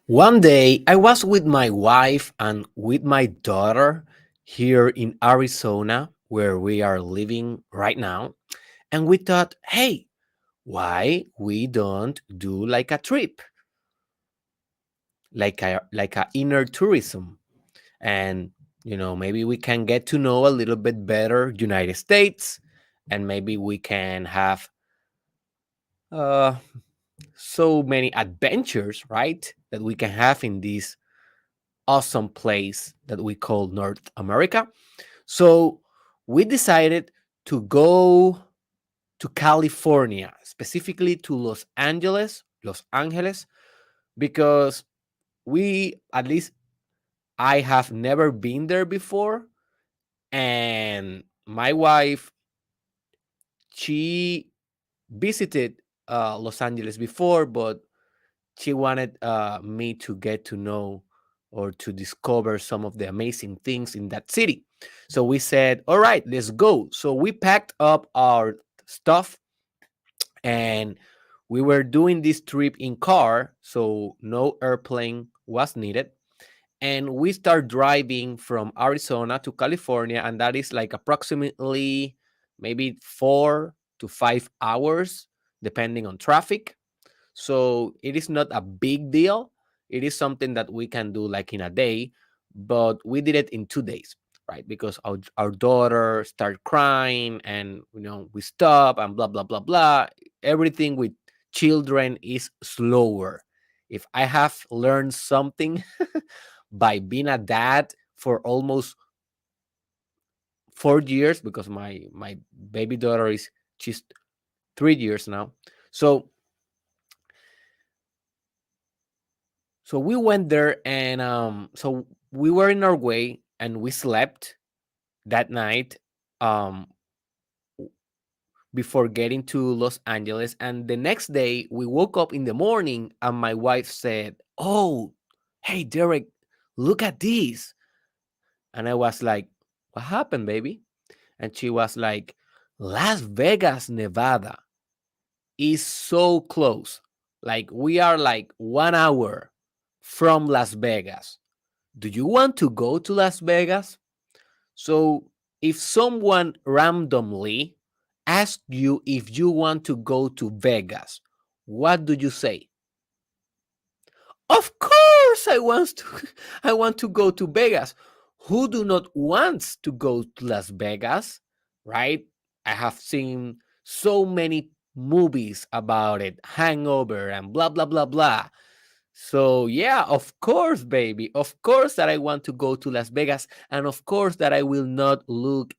One day, I was with my wife and with my daughter here in Arizona, where we are living right now. And we thought, hey, why we don't do like a trip, like a inner tourism, and maybe we can get to know a little bit better United States, and maybe we can have uh, so many adventures, right? That we can have in this awesome place that we call North America. So we decided to go to California, specifically to Los Angeles, because at least I have never been there before. And my wife, she visited Los Angeles before, but she wanted me to get to know or to discover some of the amazing things in that city. So we said, all right, let's go. So we packed up our stuff, and we were doing this trip in car, so no airplane was needed. And we start driving from Arizona to California, and that is like approximately maybe 4 to 5 hours, depending on traffic. So it is not a big deal. It is something that we can do like in a day, but we did it in 2 days, right? Because our daughter started crying, and we stop and blah blah blah blah. Everything with children is slower. If I have learned something by being a dad for almost 4 years, because my baby daughter is she's 3 years now. So we went there, and so we were in our way, and we slept that night, um before getting to Los Angeles. And the next day we woke up in the morning, and my wife said, "Oh, hey Derek, look at this." And I was like, "What happened, baby?" And she was like, "Las Vegas, Nevada is so close. Like, we are like 1 hour from Las Vegas. Do you want to go to Las Vegas?" So if someone randomly asks you if you want to go to Vegas, what do you say? Of course I want to I want to go to Vegas. Who do not want to go to Las Vegas, right? I have seen so many movies about it, Hangover and blah blah blah blah. So yeah, of course, baby. Of course that I want to go to Las Vegas, and of course that I will not look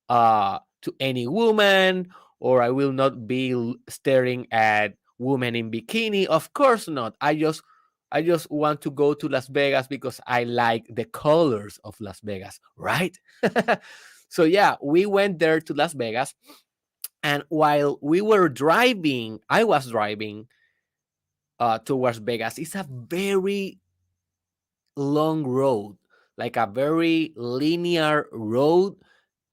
to any woman, or I will not be staring at women in bikini. Of course not. I just want to go to Las Vegas because I like the colors of Las Vegas, right? So yeah, we went there to Las Vegas, and while we were driving, I was driving towards Vegas. It's a very long road, like a very linear road,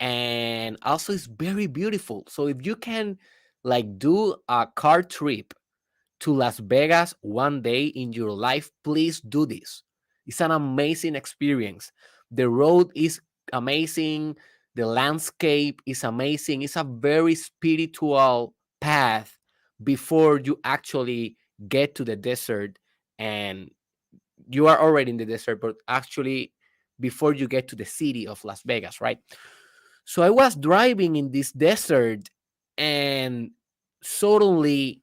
and also it's very beautiful. So if you can like do a car trip to Las Vegas one day in your life, please do this. It's an amazing experience. The road is amazing, the landscape is amazing. It's a very spiritual path before you actually get to the desert, and you are already in the desert, but actually before you get to the city of Las Vegas, right? So I was driving in this desert, and suddenly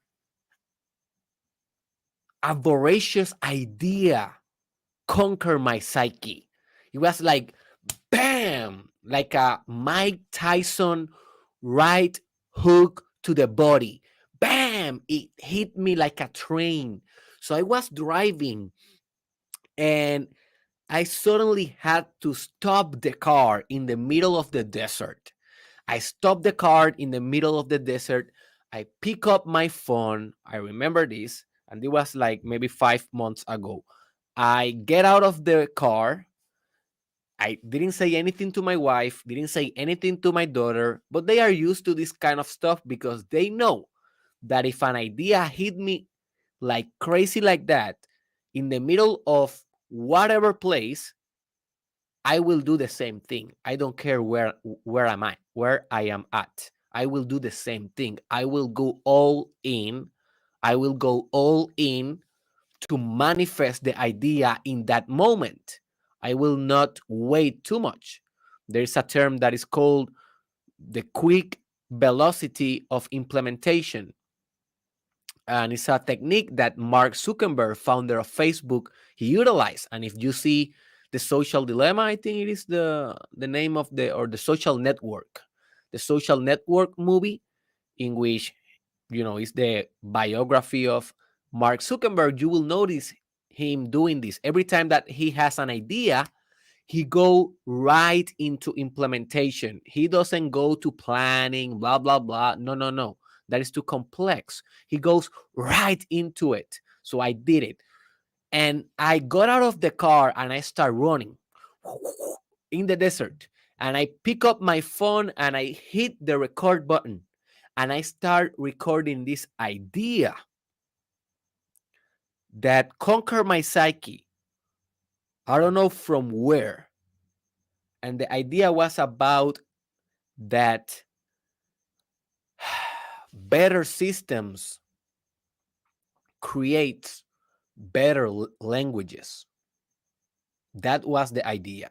a voracious idea conquered my psyche. It was like bam, like a Mike Tyson right hook to the body. Bam! It hit me like a train. So I was driving, and I suddenly had to stop the car in the middle of the desert. I stopped the car in the middle of the desert. I pick up my phone. I remember this, and it was like maybe 5 months ago. I get out of the car. I didn't say anything to my wife, didn't say anything to my daughter, but they are used to this kind of stuff because they know that if an idea hit me like crazy like that, in the middle of whatever place, I will do the same thing. I don't care where I am at. I will do the same thing. I will go all in. I will go all in to manifest the idea in that moment. I will not wait too much. There is a term that is called the quick velocity of implementation. And it's a technique that Mark Zuckerberg, founder of Facebook, he utilized. And if you see the social dilemma, I think it is the name of the social network, the social network movie, in which, is the biography of Mark Zuckerberg. You will notice him doing this every time that he has an idea. He go right into implementation. He doesn't go to planning, blah, blah, blah. No. That is too complex. He goes right into it. So I did it. And I got out of the car and I start running in the desert. And I pick up my phone and I hit the record button. And I start recording this idea that conquered my psyche. I don't know from where. And the idea was about that better systems create better languages. That was the idea.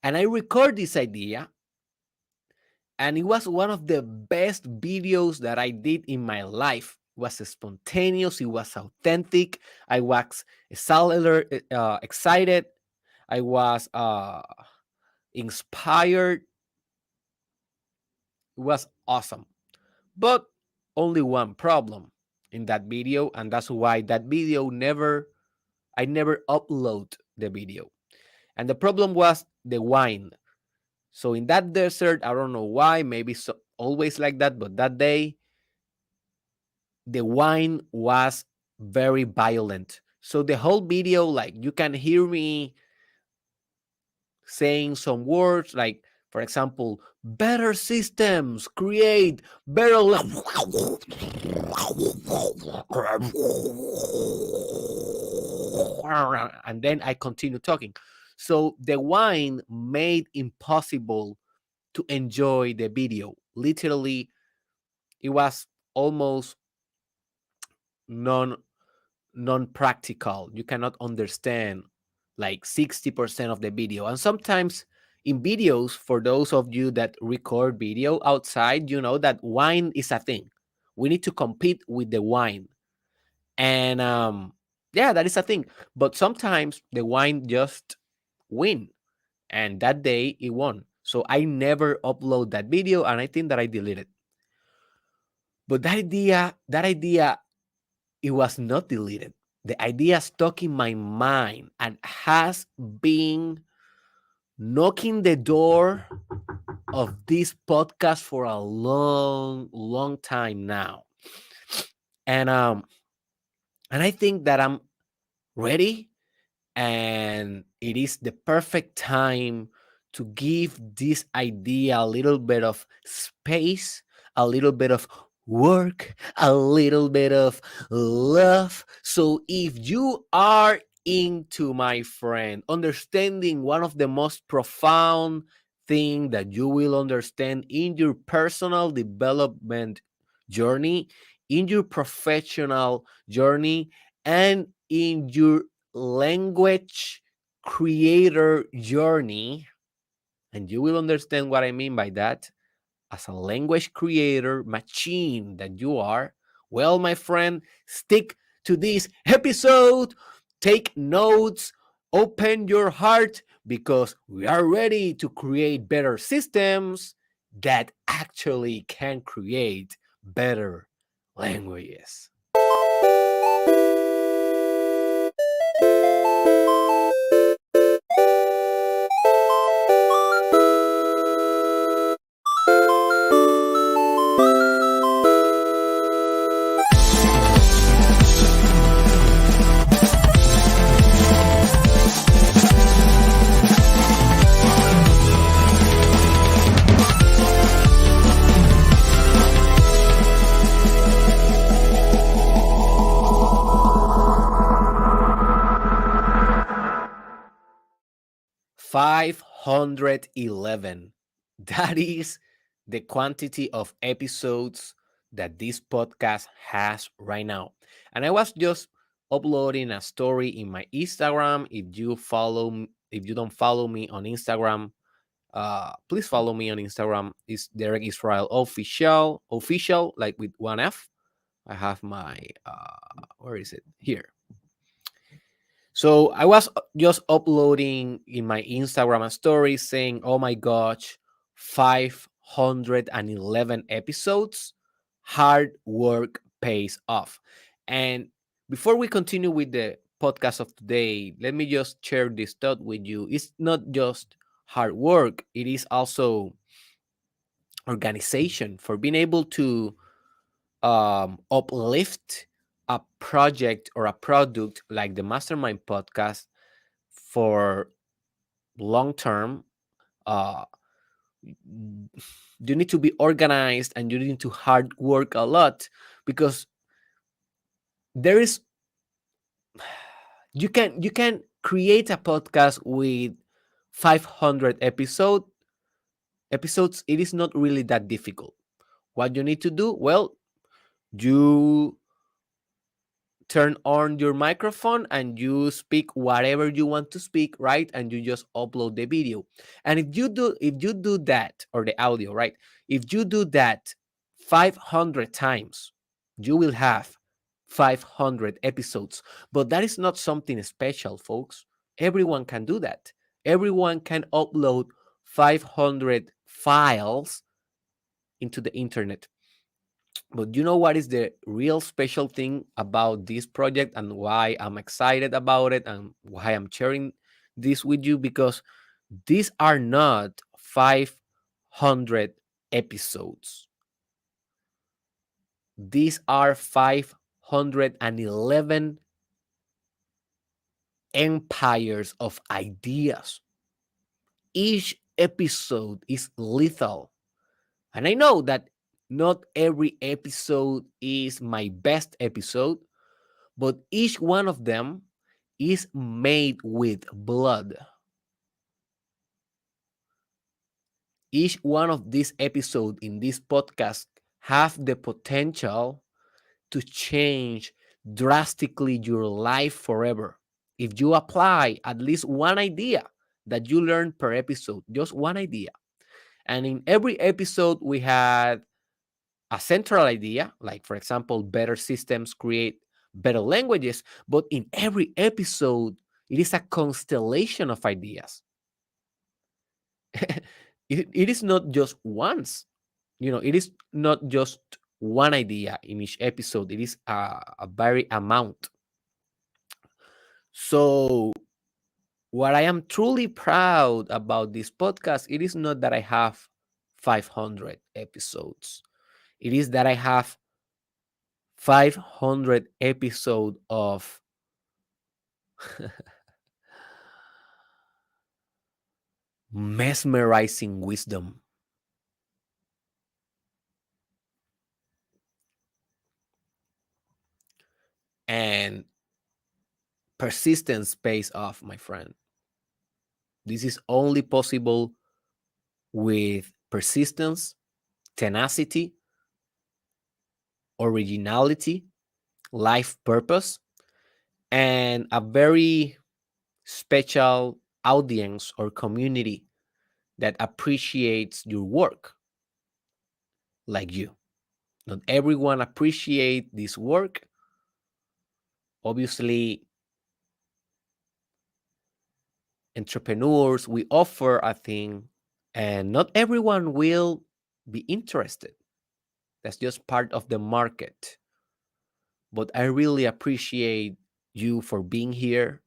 And I record this idea, and it was one of the best videos that I did in my life. It was spontaneous, it was authentic. I was excited. I was inspired. It was awesome. But only one problem in that video, and that's why that video I never upload the video. And the problem was the wine. So in that desert, I don't know why, maybe always like that, but that day, the wine was very violent. So the whole video, like, you can hear me saying some words like, for example, better systems create better. And then I continue talking. So the wine made impossible to enjoy the video. Literally, it was almost non-practical. You cannot understand like 60% of the video. And sometimes in videos, for those of you that record video outside, you know that wine is a thing. We need to compete with the wine. And yeah, that is a thing. But sometimes the wine just win. And that day it won. So I never upload that video, and I think that I deleted. But that idea, it was not deleted. The idea stuck in my mind and has been knocking the door of this podcast for a long time now. And I think that I'm ready, and it is the perfect time to give this idea a little bit of space, a little bit of work, a little bit of love. So if you are into, my friend, understanding one of the most profound thing that you will understand in your personal development journey, in your professional journey, and in your language creator journey, and you will understand what I mean by that, as a language creator machine that you are, well, my friend, stick to this episode, take notes, open your heart, because we are ready to create better systems that actually can create better languages. 511. That is the quantity of episodes that this podcast has right now. And I was just uploading a story in my Instagram. If you don't follow me on Instagram, please follow me on Instagram. It's Derek Israel official, like with one F. I have my where is it? Here. So I was just uploading in my Instagram story saying, "Oh my gosh, 511 episodes. Hard work pays off." And before we continue with the podcast of today, let me just share this thought with you. It's not just hard work, it is also organization for being able to uplift a project or a product like the Mastermind podcast for long term. uh you need to be organized and you need to hard work a lot, because there is you can create a podcast with 500 episodes. It is not really that difficult. What you need to do, well, you turn on your microphone and you speak whatever you want to speak, right? And you just upload the video. And if you do that, or the audio, right? If you do that 500 times, you will have 500 episodes. But that is not something special, folks. Everyone can do that. Everyone can upload 500 files into the internet. But you know what is the real special thing about this project and why I'm excited about it and why I'm sharing this with you? Because these are not 500 episodes. These are 511 empires of ideas. Each episode is lethal. And I know that not every episode is my best episode, but each one of them is made with blood. Each one of these episodes in this podcast have the potential to change drastically your life forever. If you apply at least one idea that you learn per episode, just one idea. And in every episode, we had a central idea, like, for example, better systems create better languages. But in every episode, it is a constellation of ideas. It is not just once, it is not just one idea in each episode. It is a very amount. So, what I am truly proud about this podcast, it is not that I have 500 episodes. It is that I have 500 episode of mesmerizing wisdom. And persistence pays off, my friend. This is only possible with persistence, tenacity, originality, life purpose, and a very special audience or community that appreciates your work like you. Not everyone appreciate this work. Obviously, entrepreneurs, we offer a thing, and not everyone will be interested. That's just part of the market. But I really appreciate you for being here,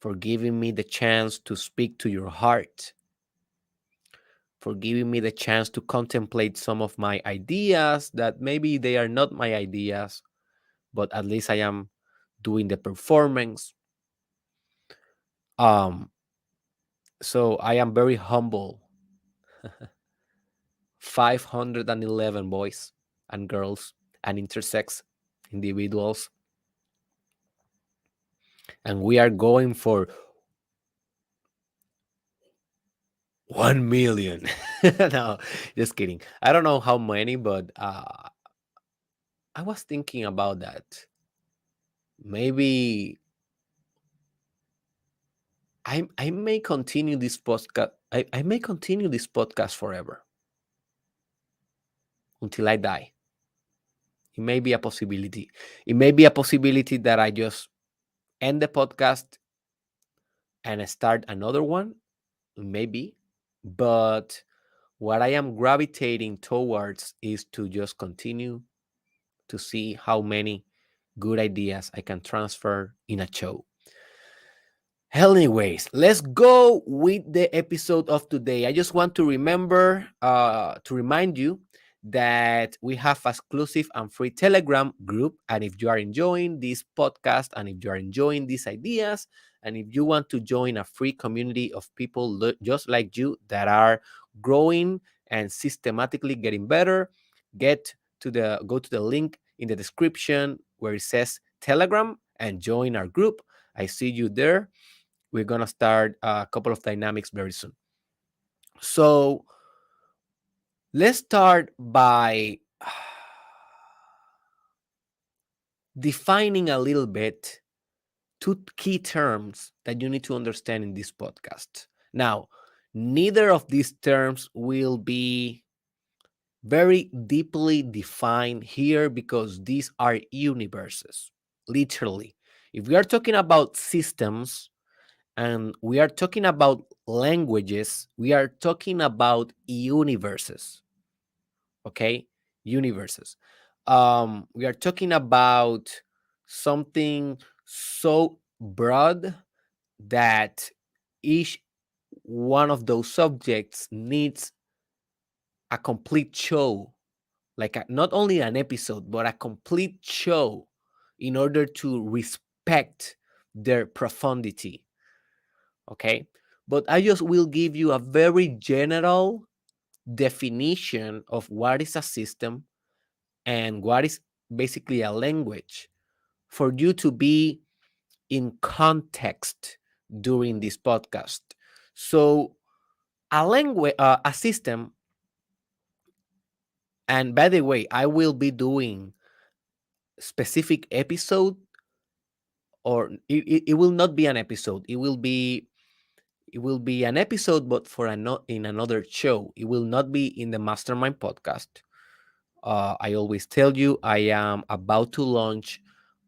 for giving me the chance to speak to your heart, for giving me the chance to contemplate some of my ideas that maybe they are not my ideas, but at least I am doing the performance. Um, so I am very humble. 511 boys and girls and intersex individuals. And we are going for 1 million. No, just kidding. I don't know how many, but I was thinking about that. Maybe I may continue this podcast. I may continue this podcast forever until I die. It may be a possibility. It may be a possibility that I just end the podcast and start another one. Maybe. But what I am gravitating towards is to just continue to see how many good ideas I can transfer in a show. Anyways, let's go with the episode of today. I just want to remind you that we have exclusive and free Telegram group. And if you are enjoying this podcast, and if you are enjoying these ideas, and if you want to join a free community of people just like you that are growing and systematically getting better, go to the link in the description where it says Telegram and join our group. I see you there. We're going to start a couple of dynamics very soon. So let's start by defining a little bit two key terms that you need to understand in this podcast. Now, neither of these terms will be very deeply defined here because these are universes, literally. If we are talking about systems, and we are talking about languages, we are talking about universes, okay? Universes. We are talking about something so broad that each one of those subjects needs a complete show, like not only an episode, but a complete show in order to respect their profundity. Okay, but I just will give you a very general definition of what is a system and what is basically a language for you to be in context during this podcast. So a language, a system, and by the way, I will be doing specific episode, or it will not be an episode, it will be an episode, but in another show. It will not be in the Mastermind podcast. I always tell you I am about to launch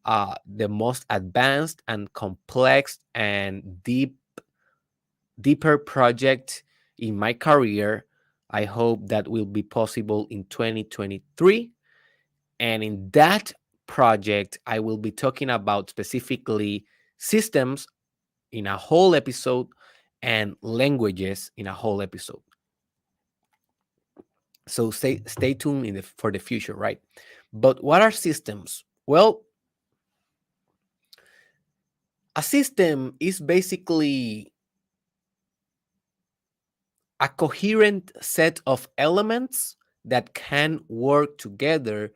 the most advanced and complex and deeper project in my career. I hope that will be possible in 2023. And in that project, I will be talking about specifically systems in a whole episode and languages in a whole episode. So stay tuned for the future, right? But what are systems? Well, a system is basically a coherent set of elements that can work together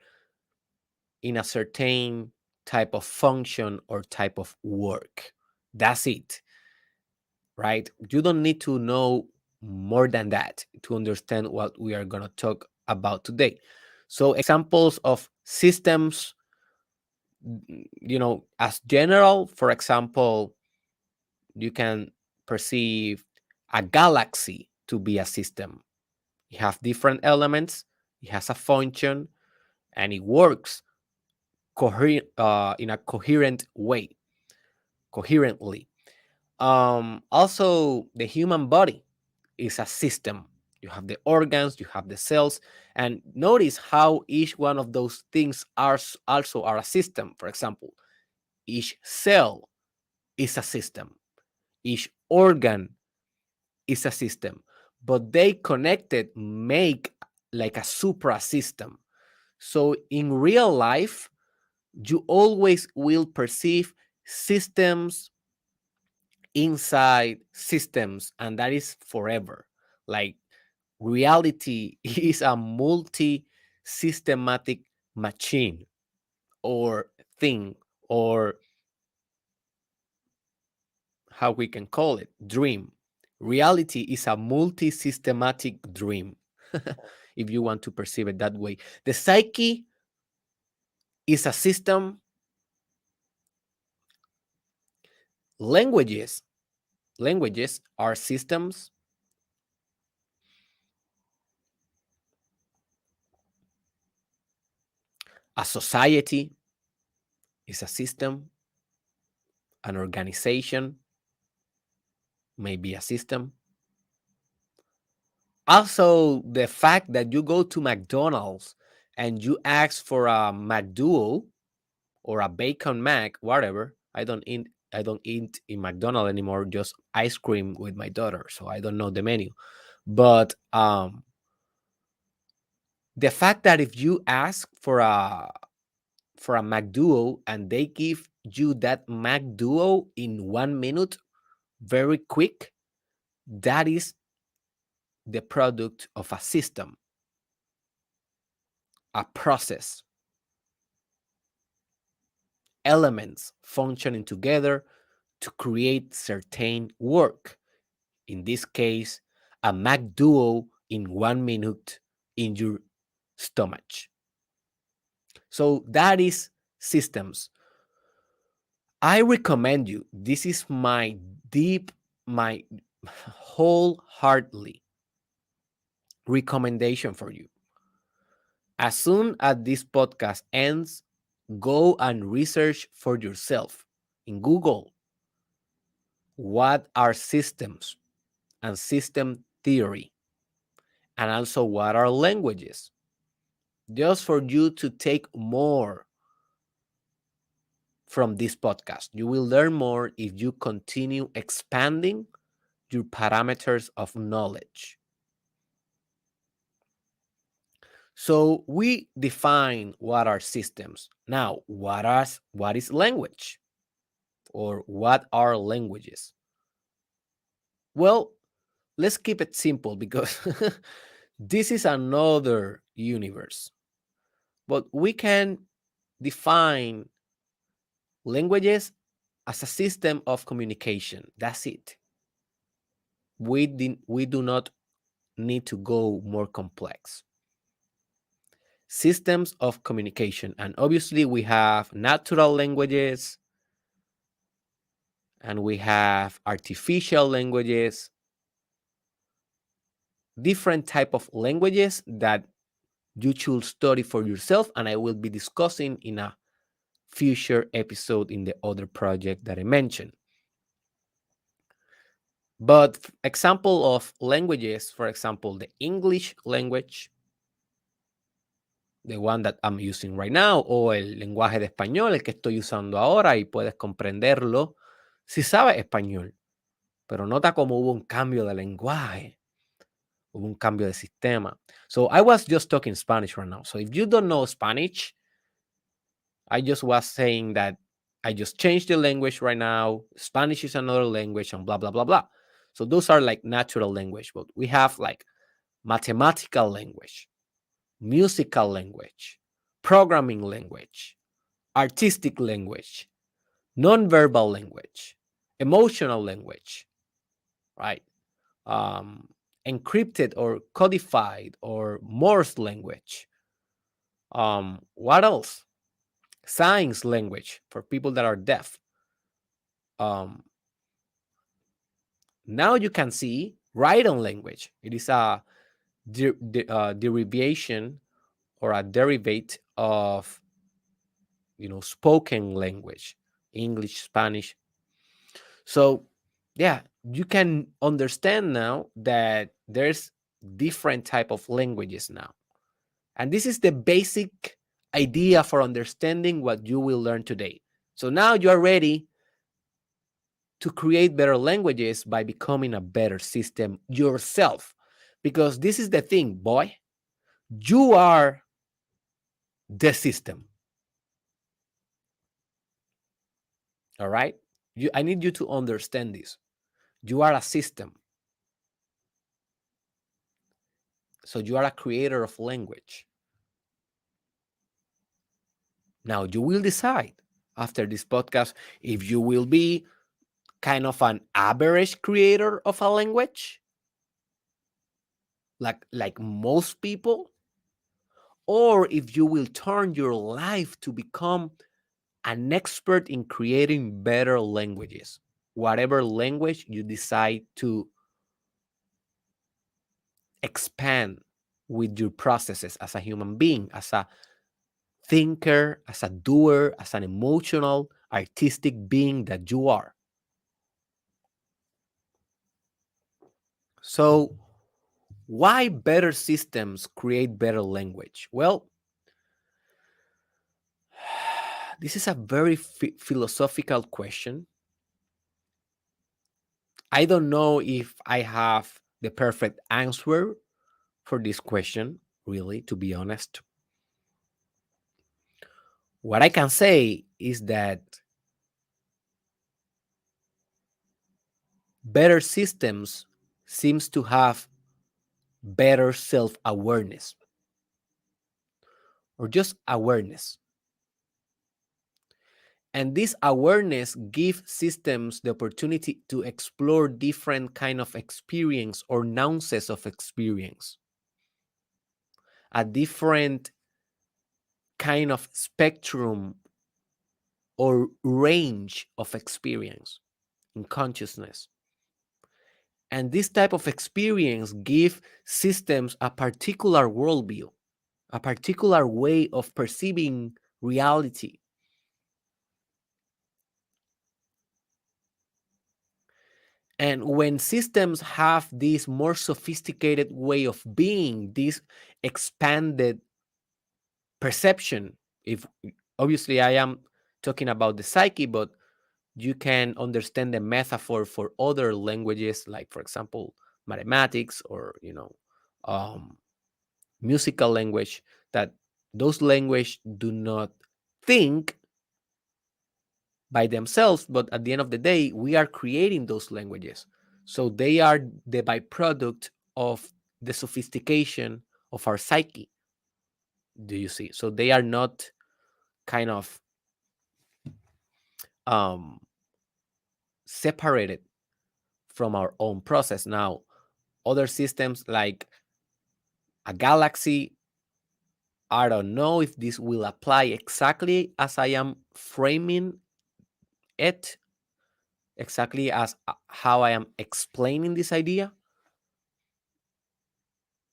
in a certain type of function or type of work. That's it, right? You don't need to know more than that to understand what we are going to talk about today. So examples of systems, as general, for example, you can perceive a galaxy to be a system. You have different elements, it has a function, and it works in a coherent way, coherently. Also, the human body is a system. You have the organs, you have the cells, and notice how each one of those things also are a system. For example, each cell is a system, each organ is a system, but they connected make like a supra system. So in real life, you always will perceive systems inside systems, and that is forever. Like reality is a multi systematic machine or thing, or how we can call it, dream. Reality is a multi systematic dream, if you want to perceive it that way. The psyche is a system. Languages, languages are systems. A society is a system. An organization may be a system. Also, the fact that you go to McDonald's and you ask for a McDuo or a bacon mac, whatever. I don't eat in McDonald's anymore, just ice cream with my daughter, so I don't know the menu. But the fact that if you ask for a McDuo and they give you that McDuo in 1 minute, very quick, that is the product of a system, a process, elements functioning together to create certain work. In this case, a McDuo in 1 minute in your stomach. So that is systems. I recommend you, this is my wholeheartedly recommendation for you. As soon as this podcast ends, go and research for yourself in Google what are systems and system theory, and also what are languages, just for you to take more from this podcast. You will learn more if you continue expanding your parameters of knowledge. So we define what are systems. Now, what is language? Or what are languages? Well, let's keep it simple because this is another universe. But we can define languages as a system of communication. That's it. We do not need to go more complex. Systems of communication. And obviously, we have natural languages and we have artificial languages, different type of languages that you should study for yourself. And I will be discussing in a future episode in the other project that I mentioned. But example of languages, for example, the English language, the one that I'm using right now, o el lenguaje de español, el que estoy usando ahora, y puedes comprenderlo si sabes español. Pero nota cómo hubo un cambio de lenguaje, hubo un cambio de sistema. So I was just talking Spanish right now. So if you don't know Spanish, I just was saying that I just changed the language right now. Spanish is another language and blah, blah, blah, blah. So those are like natural language, but we have like mathematical language, musical language, programming language, artistic language, nonverbal language, emotional language, right? Encrypted or codified or Morse language. What else? Signs language for people that are deaf. Now you can see written language. It is a derivation or a derivate of spoken language, English, Spanish. So yeah, you can understand now that there's different type of languages now, and this is the basic idea for understanding what you will learn today. So now you are ready to create better languages by becoming a better system yourself, because this is the thing, boy, you are the system. All right, I need you to understand this. You are a system. So you are a creator of language. Now you will decide after this podcast if you will be kind of an average creator of a language, like most people, or if you will turn your life to become an expert in creating better languages, whatever language you decide to expand with your processes as a human being, as a thinker, as a doer, as an emotional, artistic being that you are. So, why better systems create better language? Well, this is a very philosophical question. I don't know if I have the perfect answer for this question, really, to be honest. What I can say is that better systems seems to have better self-awareness or just awareness. And this awareness gives systems the opportunity to explore different kind of experience or nuances of experience, a different kind of spectrum or range of experience in consciousness. And this type of experience give systems a particular worldview, a particular way of perceiving reality. And when systems have this more sophisticated way of being, this expanded perception, if obviously I am talking about the psyche, but you can understand the metaphor for other languages, like for example, mathematics or um, musical language, that those language do not think by themselves, but at the end of the day, we are creating those languages. So they are the byproduct of the sophistication of our psyche. Do you see? So they are not kind of um, separated from our own process. Now, other systems like a galaxy, I don't know if this will apply exactly as I am framing it, exactly as how I am explaining this idea.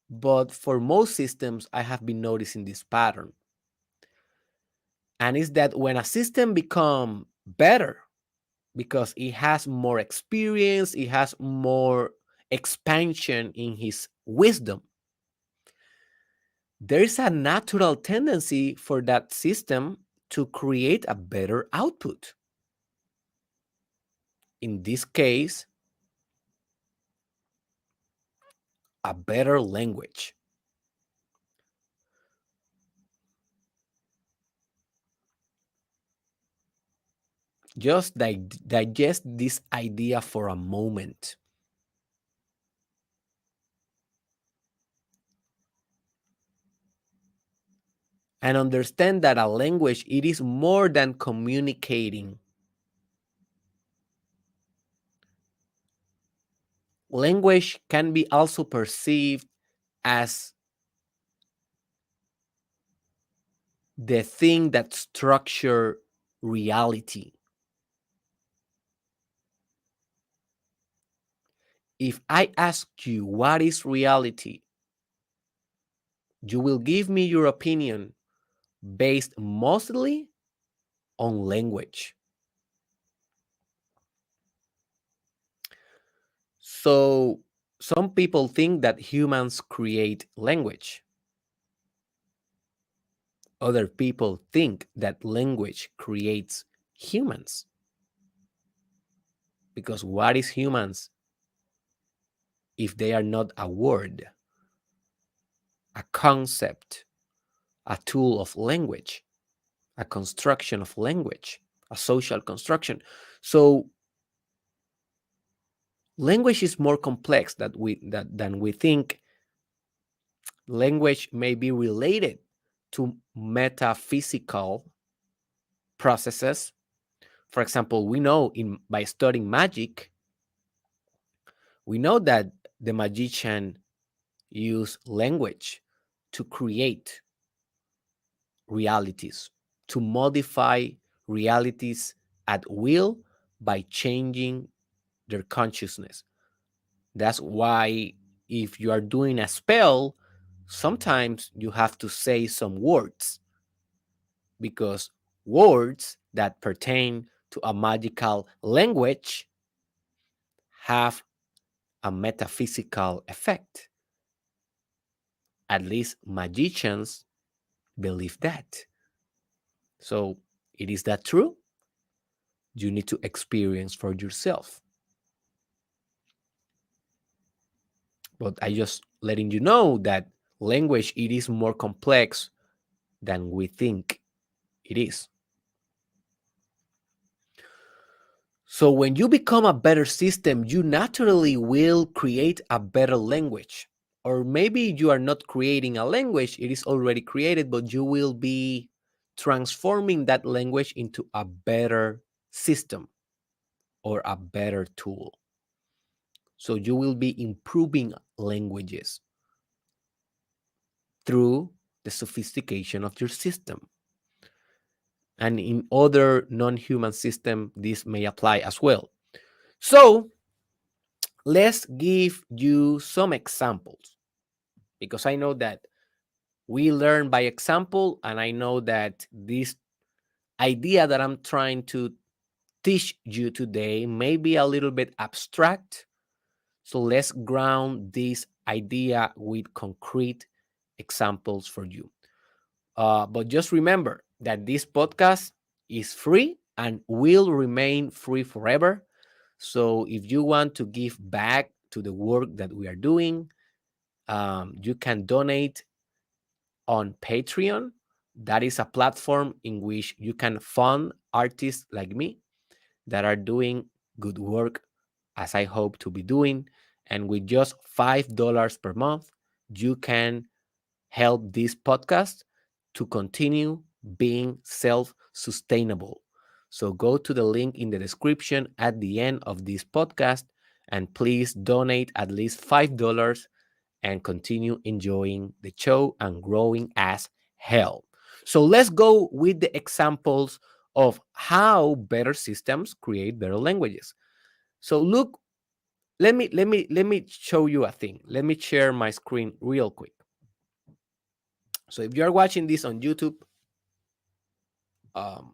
But for most systems, I have been noticing this pattern. And it's that when a system becomes better because it has more experience, it has more expansion in his wisdom, there is a natural tendency for that system to create a better output. In this case, a better language. Just digest this idea for a moment and understand that a language, it is more than communicating. Language can be also perceived as the thing that structure reality. If I ask you what is reality, you will give me your opinion based mostly on language. So some people think that humans create language. Other people think that language creates humans. Because what is humans if they are not a word, a concept, a tool of language, a construction of language, a social construction? So language is more complex than we think. Language may be related to metaphysical processes. For example, we know in by studying magic, we know that the magician use language to create realities, to modify realities at will by changing their consciousness. That's why if you are doing a spell, sometimes you have to say some words, because words that pertain to a magical language have a metaphysical effect. At least magicians believe that. So, it is that true? You need to experience for yourself. But I just letting you know that language, it is more complex than we think it is. So when you become a better system, you naturally will create a better language. Or maybe you are not creating a language, it is already created, but you will be transforming that language into a better system or a better tool. So you will be improving languages through the sophistication of your system. And in other non-human system, this may apply as well. So let's give you some examples, because I know that we learn by example, and I know that this idea that I'm trying to teach you today may be a little bit abstract. So let's ground this idea with concrete examples for you. But just remember that this podcast is free and will remain free forever. So if you want to give back to the work that we are doing, you can donate on Patreon. That is a platform in which you can fund artists like me that are doing good work, as I hope to be doing. And with just $5 per month, you can help this podcast to continue being self sustainable. So go to the link in the description at the end of this podcast and please donate at least $5 and continue enjoying the show and growing as hell. So let's go with the examples of how better systems create better languages. So look, let me show you a thing. Let me share my screen real quick. So if you're watching this on YouTube, um,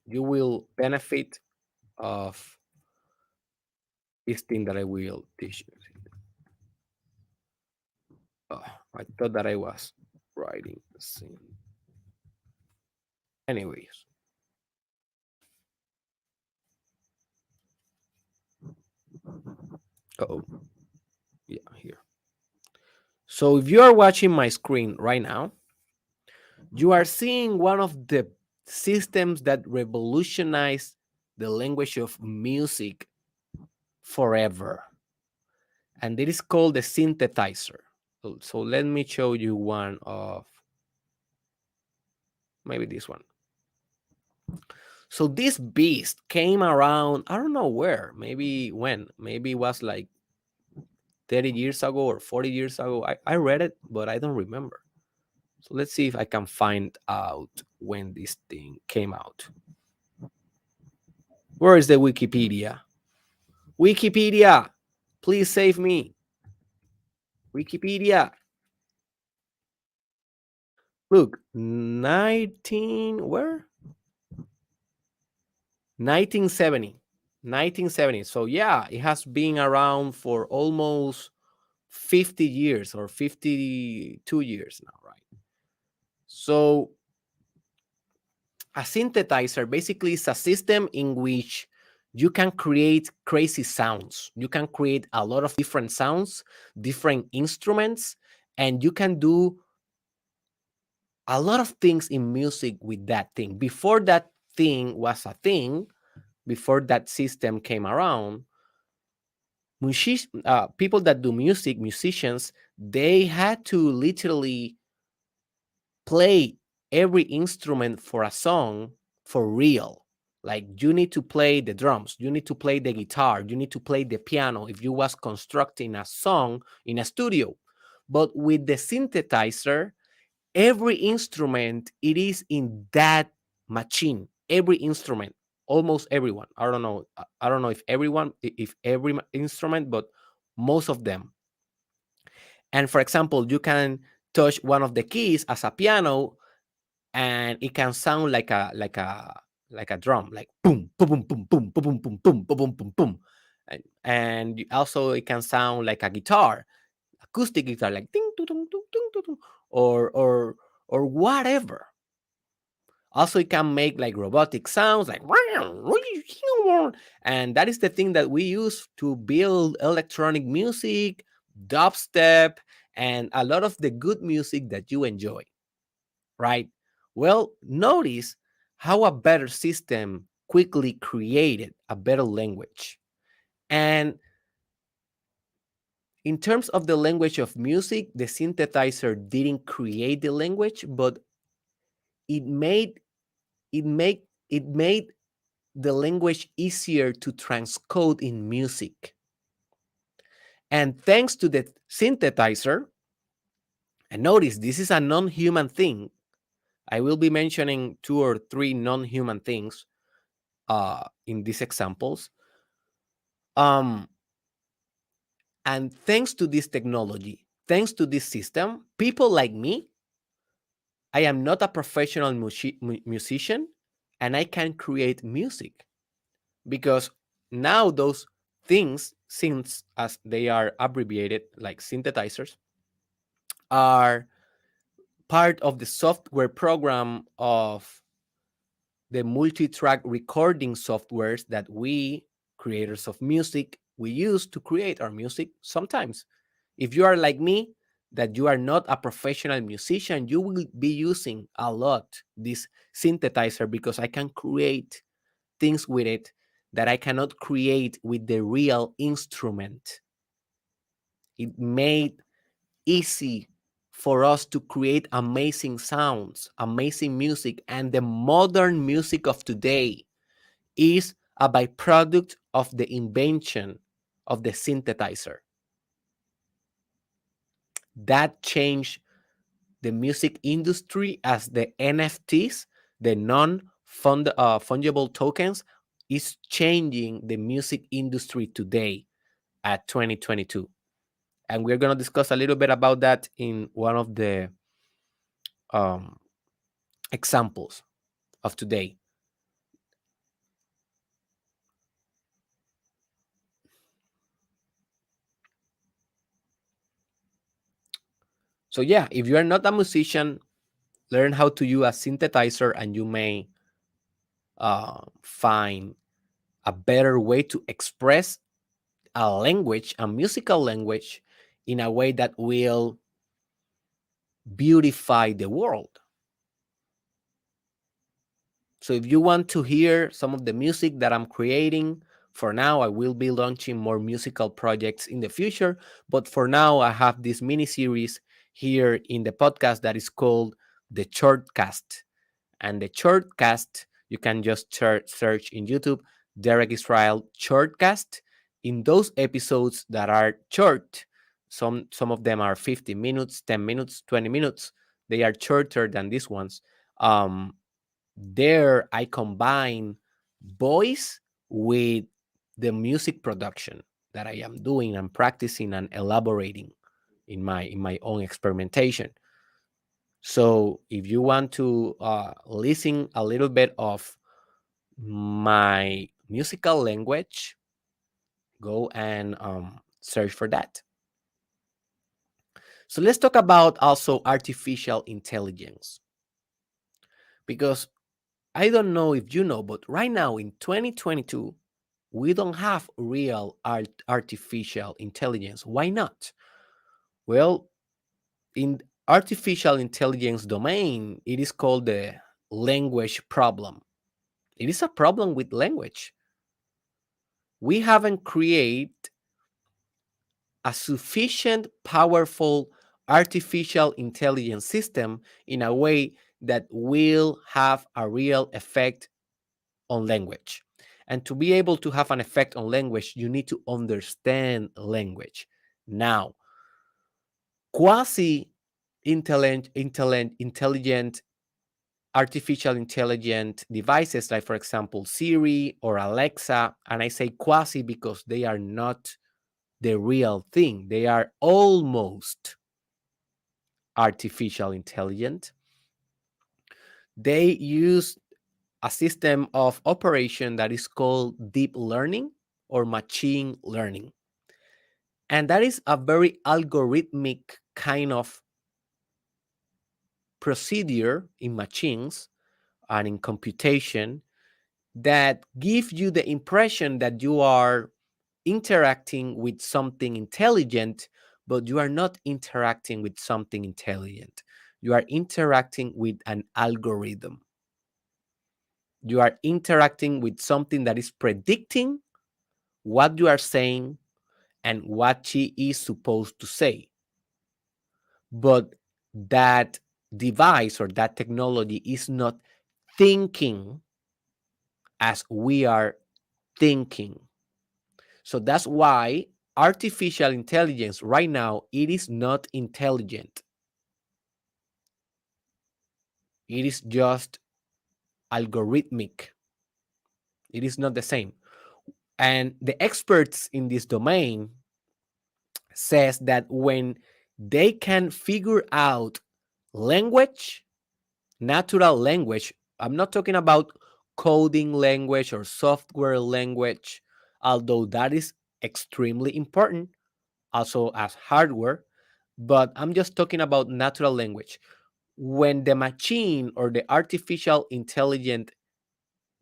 you will benefit of this thing that I will teach you. Oh, I thought that I was writing the scene. Anyways, oh, yeah, here. So if you are watching my screen right now, you are seeing one of the systems that revolutionized the language of music forever. And it is called the synthetizer. So let me show you one of maybe this one. So this beast came around, I don't know where, maybe when, maybe it was like 30 years ago or 40 years ago. I read it, but I don't remember. So let's see if I can find out when this thing came out. Where is the Wikipedia? Wikipedia, please save me. Wikipedia. Look, 19, where? 1970. 1970. So yeah, it has been around for almost 50 years or 52 years now, right? So a synthetizer basically is a system in which you can create crazy sounds. You can create a lot of different sounds, different instruments, and you can do a lot of things in music with that thing. Before that thing was a thing, before that system came around, people that do music, musicians, they had to literally play every instrument for a song for real. Like you need to play the drums, you need to play the guitar, you need to play the piano if you was constructing a song in a studio. But with the synthesizer, every instrument it is in that machine. Every instrument, almost everyone. I don't know. I don't know if everyone, if every instrument, but most of them. And for example, you can touch one of the keys as a piano, and it can sound like a drum, like boom, boom, boom, boom, boom, boom, boom, boom, boom, boom, boom, boom. And also it can sound like a guitar, acoustic guitar, like ding, ding, ding, ding, ding, ding, or whatever. Also, it can make like robotic sounds, like, and that is the thing that we use to build electronic music, dubstep, and a lot of the good music that you enjoy, right? Well, notice how a better system quickly created a better language. And in terms of the language of music, the synthesizer didn't create the language, but it made it made the language easier to transcode in music. And thanks to the synthesizer, and notice this is a non-human thing. I will be mentioning 2 or 3 non-human things in these examples. Um, and thanks to this technology, thanks to this system, people like me, I am not a professional musician, and I can create music because now those things, since as they are abbreviated like synthesizers, are part of the software program of the multi-track recording softwares that we, creators of music, we use to create our music. Sometimes if you are like me, that you are not a professional musician, you will be using a lot this synthesizer because I can create things with it that I cannot create with the real instrument. It made easy for us to create amazing sounds, amazing music, and the modern music of today is a byproduct of the invention of the synthesizer. That changed the music industry as the NFTs, the non-fungible tokens, is changing the music industry today at 2022. And we're going to discuss a little bit about that in one of the um, examples of today. So yeah, if you are not a musician, learn how to use a synthesizer and you may find a better way to express a language, a musical language, in a way that will beautify the world. So if you want to hear some of the music that I'm creating, for now, I will be launching more musical projects in the future. But for now, I have this mini series here in the podcast that is called the Shortcast. And the Shortcast, you can just search in YouTube, Derek Israel Shortcast. In those episodes that are short, some of them are 50 minutes, 10 minutes, 20 minutes. They are shorter than these ones. Um, there I combine voice with the music production that I am doing and practicing and elaborating in my own experimentation. So if you want to listen a little bit of my musical language, go and search for that. So let's talk about also artificial intelligence, because I don't know if you know, but right now in 2022, we don't have real artificial intelligence. Why not? Well, in artificial intelligence domain, it is called the language problem. It is a problem with language. We haven't created a sufficient powerful artificial intelligence system in a way that will have a real effect on language. And to be able to have an effect on language, you need to understand language. Now, quasi intelligent artificial intelligent devices, like, for example, Siri or Alexa, and I say quasi because they are not the real thing, they are almost artificial intelligent. They use a system of operation that is called deep learning or machine learning. And that is a very algorithmic kind of procedure in machines and in computation that give you the impression that you are interacting with something intelligent, but you are not interacting with something intelligent. You are interacting with an algorithm. You are interacting with something that is predicting what you are saying and what she is supposed to say. But that device or that technology is not thinking as we are thinking. So that's why artificial intelligence right now, it is not intelligent. It is just algorithmic. It is not the same. And the experts in this domain says that when they can figure out language, natural language, I'm not talking about coding language or software language, although that is extremely important, also as hardware, but I'm just talking about natural language. When the machine or the artificial intelligent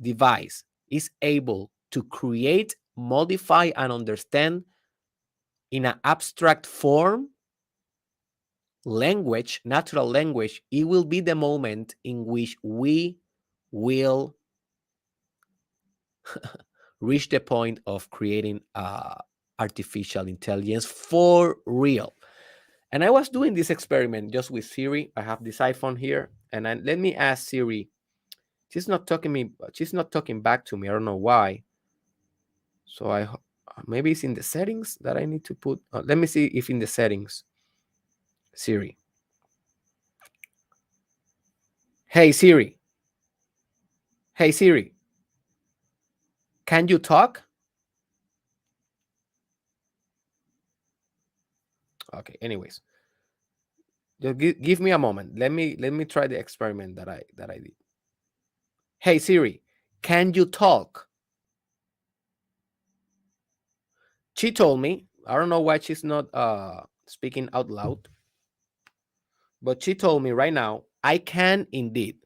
device is able to create, modify, and understand in an abstract form language, natural language, it will be the moment in which we will reach the point of creating artificial intelligence for real. And I was doing this experiment just with Siri. I have this iPhone here, and let me ask Siri. She's not talking back to me. I don't know why. So maybe it's in the settings that I need to put. Let me see if in the settings, Siri. Hey Siri. Hey Siri. Can you talk? Okay. Anyways, just give me a moment. Let me try the experiment that I did. Hey Siri, can you talk? She told me. I don't know why she's not speaking out loud, but she told me right now I can indeed.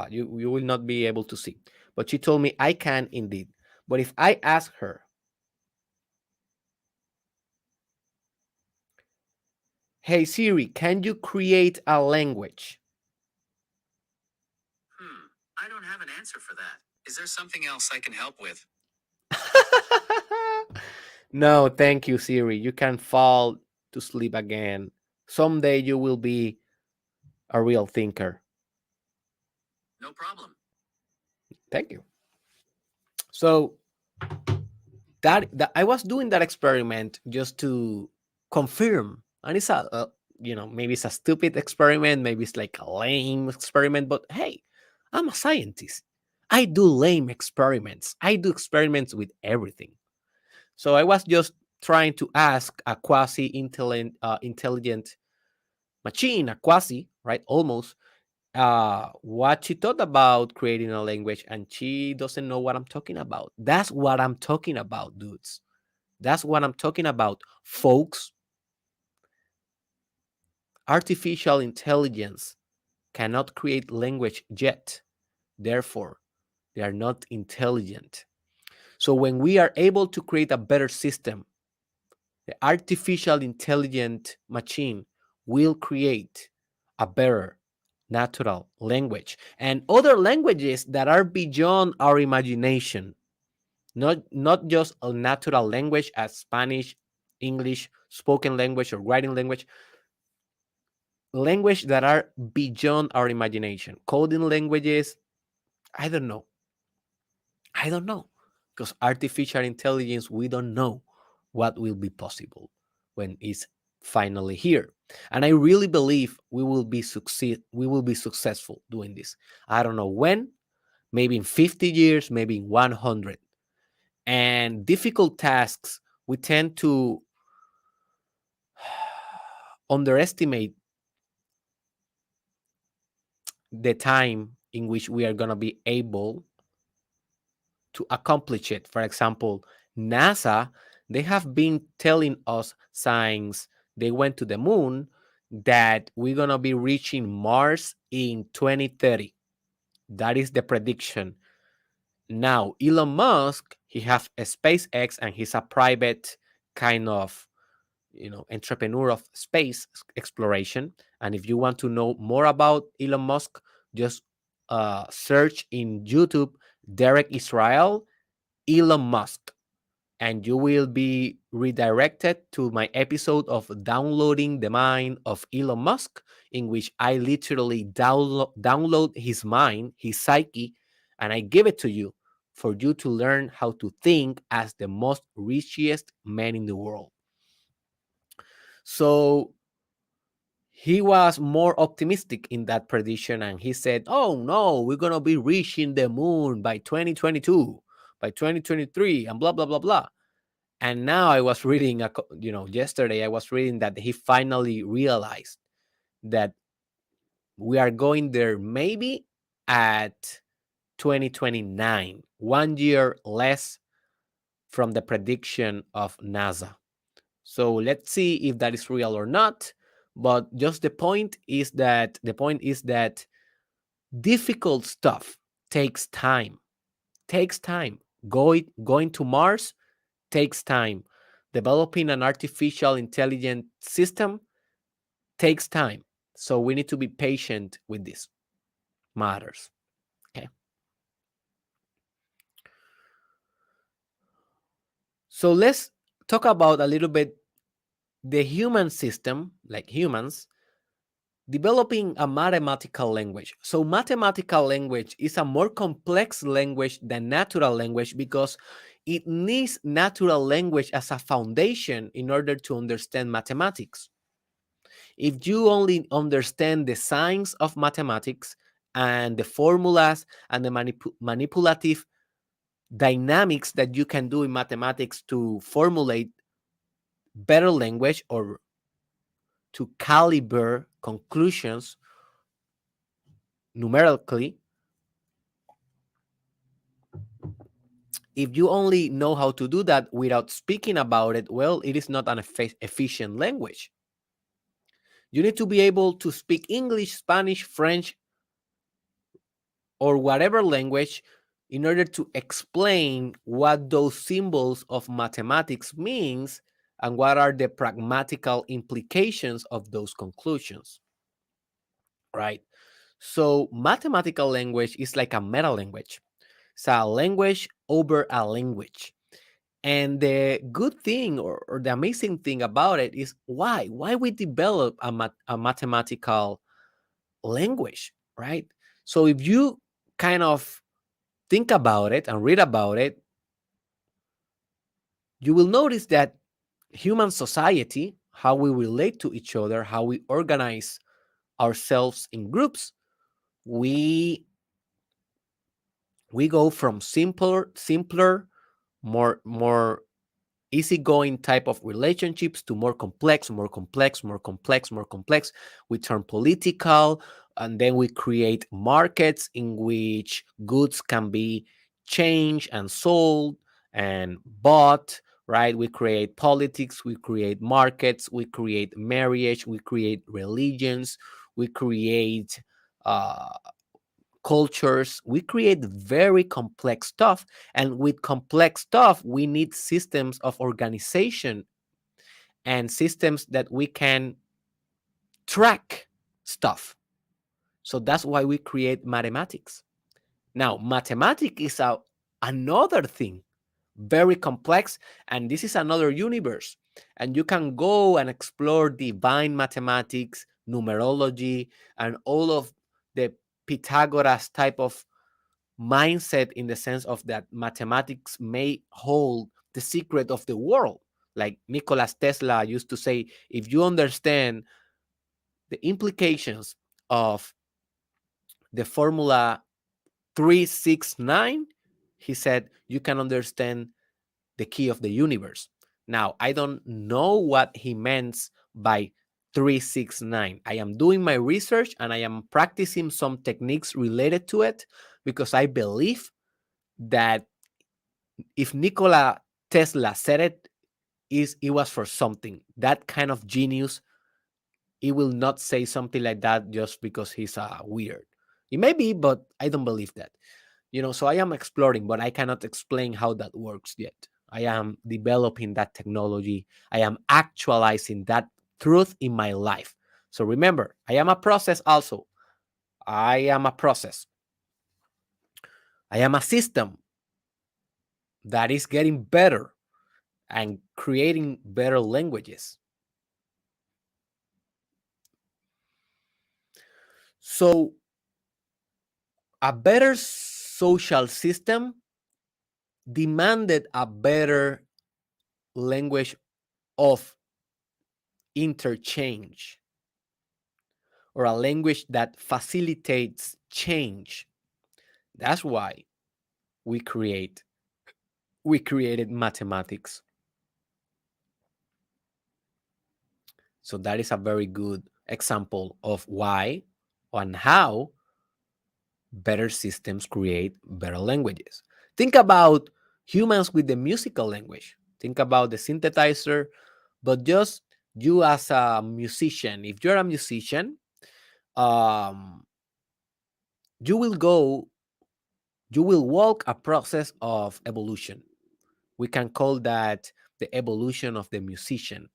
You will not be able to see, but she told me I can indeed. But if I ask her, hey Siri, can you create a language? I don't have an answer for that. Is there something else I can help with? No, thank you, Siri. You can fall to sleep again. Someday you will be a real thinker. No problem. Thank you. So that I was doing that experiment just to confirm, and it's maybe it's a stupid experiment, maybe it's like a lame experiment, but hey, I'm a scientist. I do lame experiments. I do experiments with everything. So I was just trying to ask a quasi intelligent machine, a quasi, right, almost, what she thought about creating a language, and she doesn't know what I'm talking about. That's what I'm talking about, dudes. That's what I'm talking about, folks. Artificial intelligence cannot create language yet. Therefore, they are not intelligent. So when we are able to create a better system, the artificial intelligent machine will create a better natural language and other languages that are beyond our imagination. Not just a natural language as Spanish, English, spoken language, or writing language that are beyond our imagination. Coding languages, I don't know. I don't know. Because artificial intelligence, we don't know what will be possible when it's finally here. And I really believe we will be successful doing this. I don't know when, maybe in 50 years, maybe in 100. And difficult tasks, we tend to underestimate the time in which we are going to be able to accomplish it. For example, NASA, they have been telling us since they went to the moon that we're going to be reaching Mars in 2030. That is the prediction. Now, Elon Musk, he has a SpaceX and he's a private kind of, entrepreneur of space exploration. And if you want to know more about Elon Musk, just search in YouTube Derek Israel Elon Musk, and you will be redirected to my episode of Downloading the Mind of Elon Musk, in which I literally download his mind, his psyche, and I give it to you for you to learn how to think as the most richest man in the world. So he was more optimistic in that prediction, and he said, oh no, we're going to be reaching the moon by 2022, by 2023, and blah blah blah blah. And now I was reading, yesterday I was reading that he finally realized that we are going there maybe at 2029, 1 year less from the prediction of NASA. So let's see if that is real or not. But just the point is that difficult stuff takes time. Takes time. Going to Mars takes time. Developing an artificial intelligent system takes time. So we need to be patient with this matters. Okay. So let's talk about a little bit the human system, like humans, developing a mathematical language. So mathematical language is a more complex language than natural language because it needs natural language as a foundation in order to understand mathematics. If you only understand the science of mathematics and the formulas and the manipulative dynamics that you can do in mathematics to formulate better language or to calibrate conclusions numerically, if you only know how to do that without speaking about it, well, it is not an efficient language. You need to be able to speak English, Spanish, French, or whatever language in order to explain what those symbols of mathematics means and what are the pragmatical implications of those conclusions, right? So mathematical language is like a meta language. It's a language over a language. And the good thing or the amazing thing about it is why we develop a mathematical language, right? So if you kind of think about it and read about it, you will notice that human society, how we relate to each other, how we organize ourselves in groups, we we go from simpler, more easygoing type of relationships to more complex, more complex, more complex, more complex. We turn political, and then we create markets in which goods can be changed and sold and bought, right? We create politics, we create markets, we create marriage, we create religions, we create uh, cultures. We create very complex stuff. And with complex stuff, we need systems of organization and systems that we can track stuff. So that's why we create mathematics. Now, mathematics is another thing, very complex, and this is another universe. And you can go and explore divine mathematics, numerology, and all of the Pythagoras type of mindset in the sense of that mathematics may hold the secret of the world. Like Nikola Tesla used to say, if you understand the implications of the formula 369, he said, you can understand the key of the universe. Now, I don't know what he meant by 369. I am doing my research and I am practicing some techniques related to it because I believe that if Nikola Tesla said it, it was for something. That kind of genius, he will not say something like that just because he's weird. It may be, but I don't believe that. So I am exploring, but I cannot explain how that works yet. I am developing that technology. I am actualizing that truth in my life. So remember, I am a process also. I am a process. I am a system that is getting better and creating better languages. So a better social system demanded a better language of interchange, or a language that facilitates change. That's why we created mathematics. So that is a very good example of why and how better systems create better languages. Think about humans with the musical language. Think about the synthetizer, but just you as a musician. If you're a musician, um, you will go, you will walk a process of evolution. We can call that the evolution of the musician,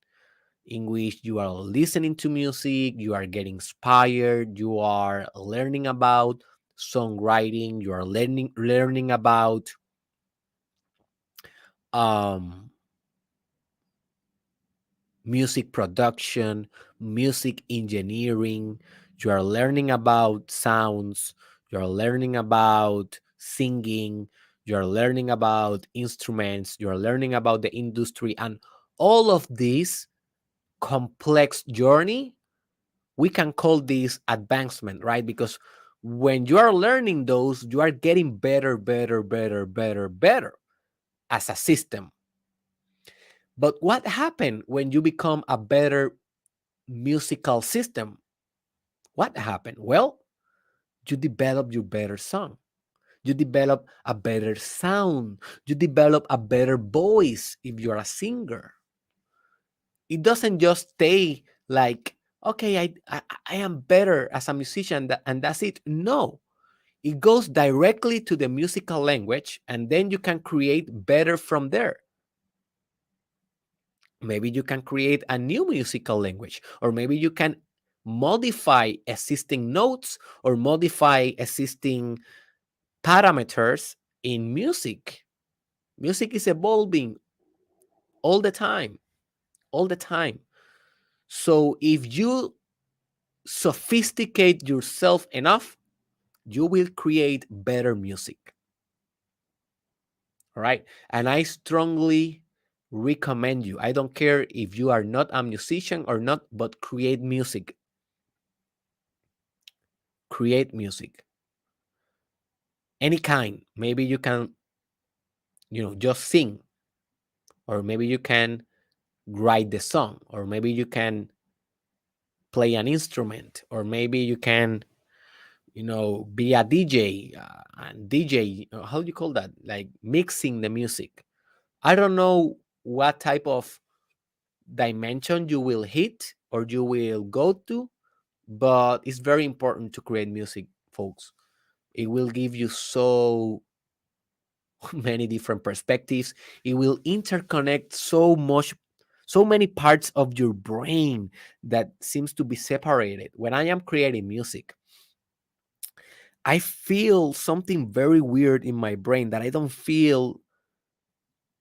in which you are listening to music, you are getting inspired, you are learning about songwriting, you are learning about um, music production, music engineering. You are learning about sounds, you are learning about singing, you are learning about instruments, you are learning about the industry, and all of this complex journey, we can call this advancement, right? Because when you are learning those, you are getting better, better, better, better, better as a system. But what happened when you become a better musical system? What happened? Well, you develop your better song. You develop a better sound. You develop a better voice if you're a singer. It doesn't just stay like, okay, I am better as a musician and that's it. No, it goes directly to the musical language and then you can create better from there. Maybe you can create a new musical language, or maybe you can modify existing notes or modify existing parameters in music. Music is evolving all the time, all the time. So if you sophisticate yourself enough, you will create better music. All right. And I strongly recommend you. I don't care if you are not a musician or not, but create music. Create music. Any kind. Maybe you can, just sing, or maybe you can write the song, or maybe you can play an instrument, or maybe you can, be a DJ, and DJ, how do you call that? Like mixing the music. I don't know what type of dimension you will hit or you will go to, but it's very important to create music, folks. It will give you so many different perspectives. It will interconnect so many parts of your brain that seems to be separated. When I am creating music, I feel something very weird in my brain that I don't feel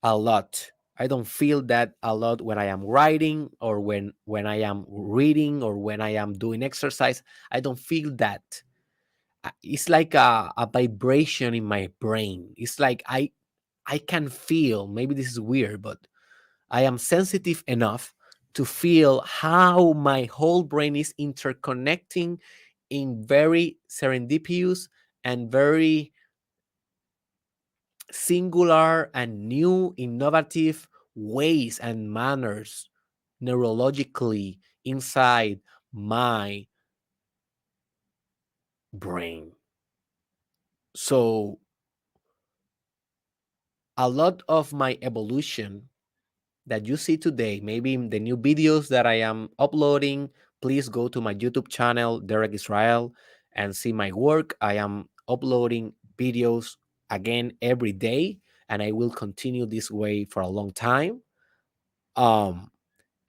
a lot. I don't feel that a lot when I am writing, or when I am reading, or when I am doing exercise. I don't feel that. it's like a vibration in my brain. It's like I can feel, maybe this is weird, but I am sensitive enough to feel how my whole brain is interconnecting in very serendipitous and very singular and new innovative ways and manners neurologically inside my brain. So a lot of my evolution that you see today, maybe in the new videos that I am uploading, please go to my YouTube channel, Derek Israel, and see my work. I am uploading videos again every day, and I will continue this way for a long time. Um,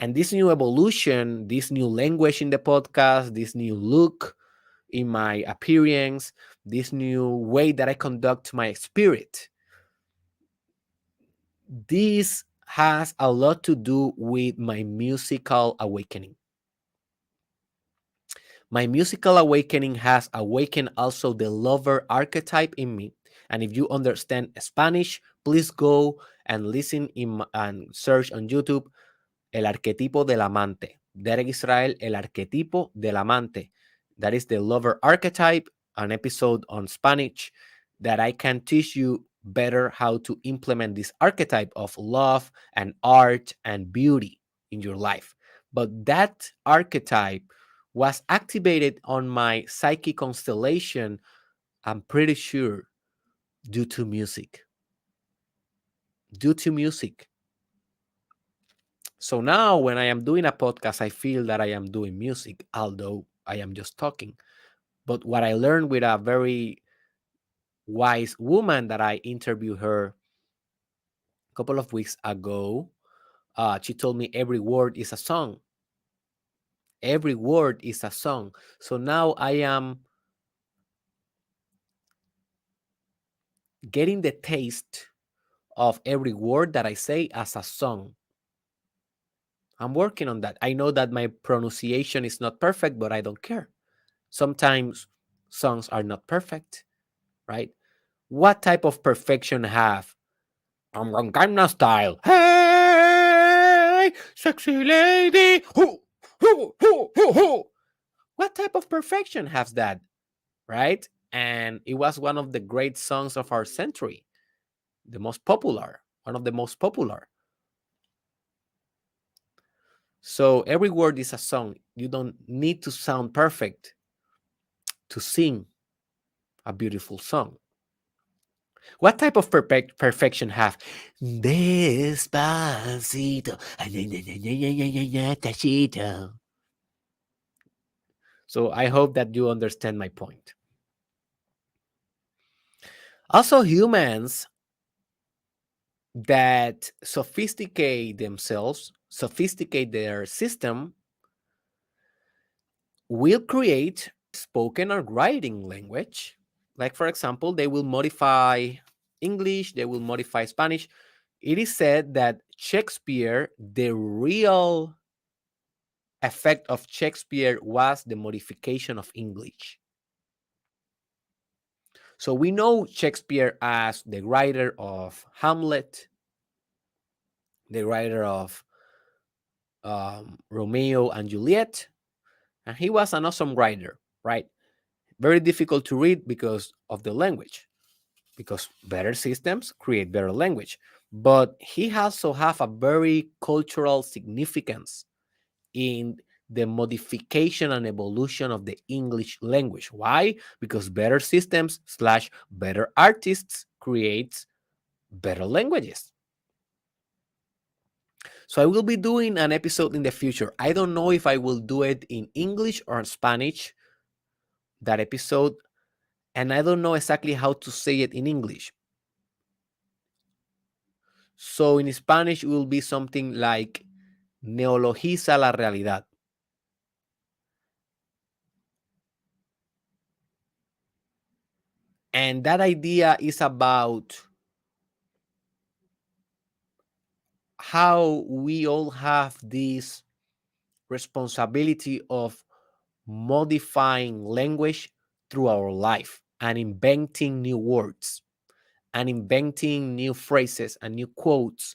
and this new evolution, this new language in the podcast, this new look in my appearance, this new way that I conduct my spirit, this has a lot to do with my musical awakening. My musical awakening has awakened also the lover archetype in me. And if you understand Spanish, please go and listen and search on YouTube El arquetipo del amante. Derek Israel, El arquetipo del amante. That is the lover archetype, an episode on Spanish that I can teach you better how to implement this archetype of love and art and beauty in your life. But that archetype was activated on my psychic constellation, I'm pretty sure, due to music. Due to music. So now when I am doing a podcast, I feel that I am doing music, although I am just talking. But what I learned with a very wise woman that I interviewed her a couple of weeks ago, she told me every word is a song. Every word is a song. So now I am getting the taste of every word that I say as a song. I'm working on that. I know that my pronunciation is not perfect, but I don't care. Sometimes songs are not perfect, right? What type of perfection have? I'm on Gangnam Style. Hey, sexy lady. Hoo, hoo, hoo, hoo, hoo. What type of perfection has that, right? And it was one of the great songs of our century, the most popular, one of the most popular. So every word is a song. You don't need to sound perfect to sing a beautiful song. What type of perfection have? Despacito. Tachito. So I hope that you understand my point. Also, humans that sophisticate themselves, sophisticate their system, will create spoken or writing language. Like, for example, they will modify English, they will modify Spanish. It is said that Shakespeare, the real effect of Shakespeare was the modification of English. So we know Shakespeare as the writer of Hamlet, the writer of Romeo and Juliet, and he was an awesome writer, right? Very difficult to read because of the language, because better systems create better language. But he also have a very cultural significance in the modification and evolution of the English language. Why? Because better systems slash better artists creates better languages. So I will be doing an episode in the future. I don't know if I will do it in English or in Spanish, that episode, and I don't know exactly how to say it in English. So in Spanish, it will be something like Neologisa la realidad. And that idea is about how we all have this responsibility of modifying language through our life and inventing new words and inventing new phrases and new quotes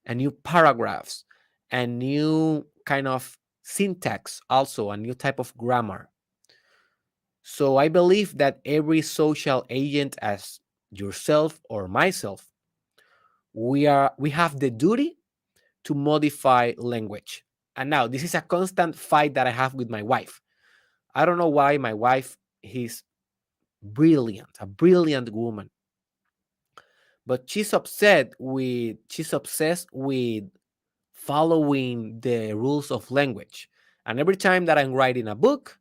and new paragraphs and new kind of syntax, also a new type of grammar. So I believe that every social agent, as yourself or myself, we have the duty to modify language. And now this is a constant fight that I have with my wife. I don't know why my wife is brilliant, a brilliant woman, but she's obsessed with following the rules of language. And every time that I'm writing a book,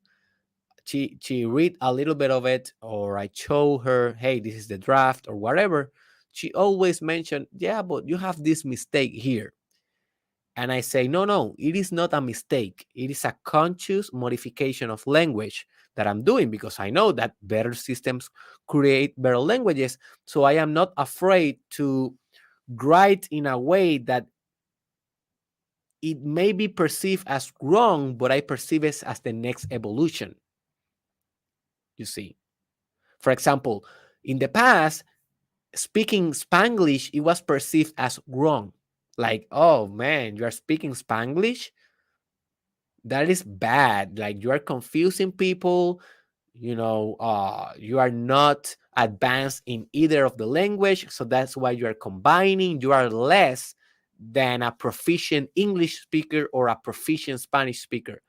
she read a little bit of it, or I show her, hey, this is the draft or whatever. She always mentioned, yeah, but you have this mistake here. And I say, no, no, it is not a mistake. It is a conscious modification of language that I'm doing, because I know that better systems create better languages. So I am not afraid to write in a way that it may be perceived as wrong, but I perceive it as the next evolution. You see, for example, in the past, speaking Spanglish, it was perceived as wrong. Like, oh man, you are speaking Spanglish? That is bad. Like, you are confusing people. You are not advanced in either of the language, so that's why you are combining. You are less than a proficient English speaker or a proficient Spanish speaker.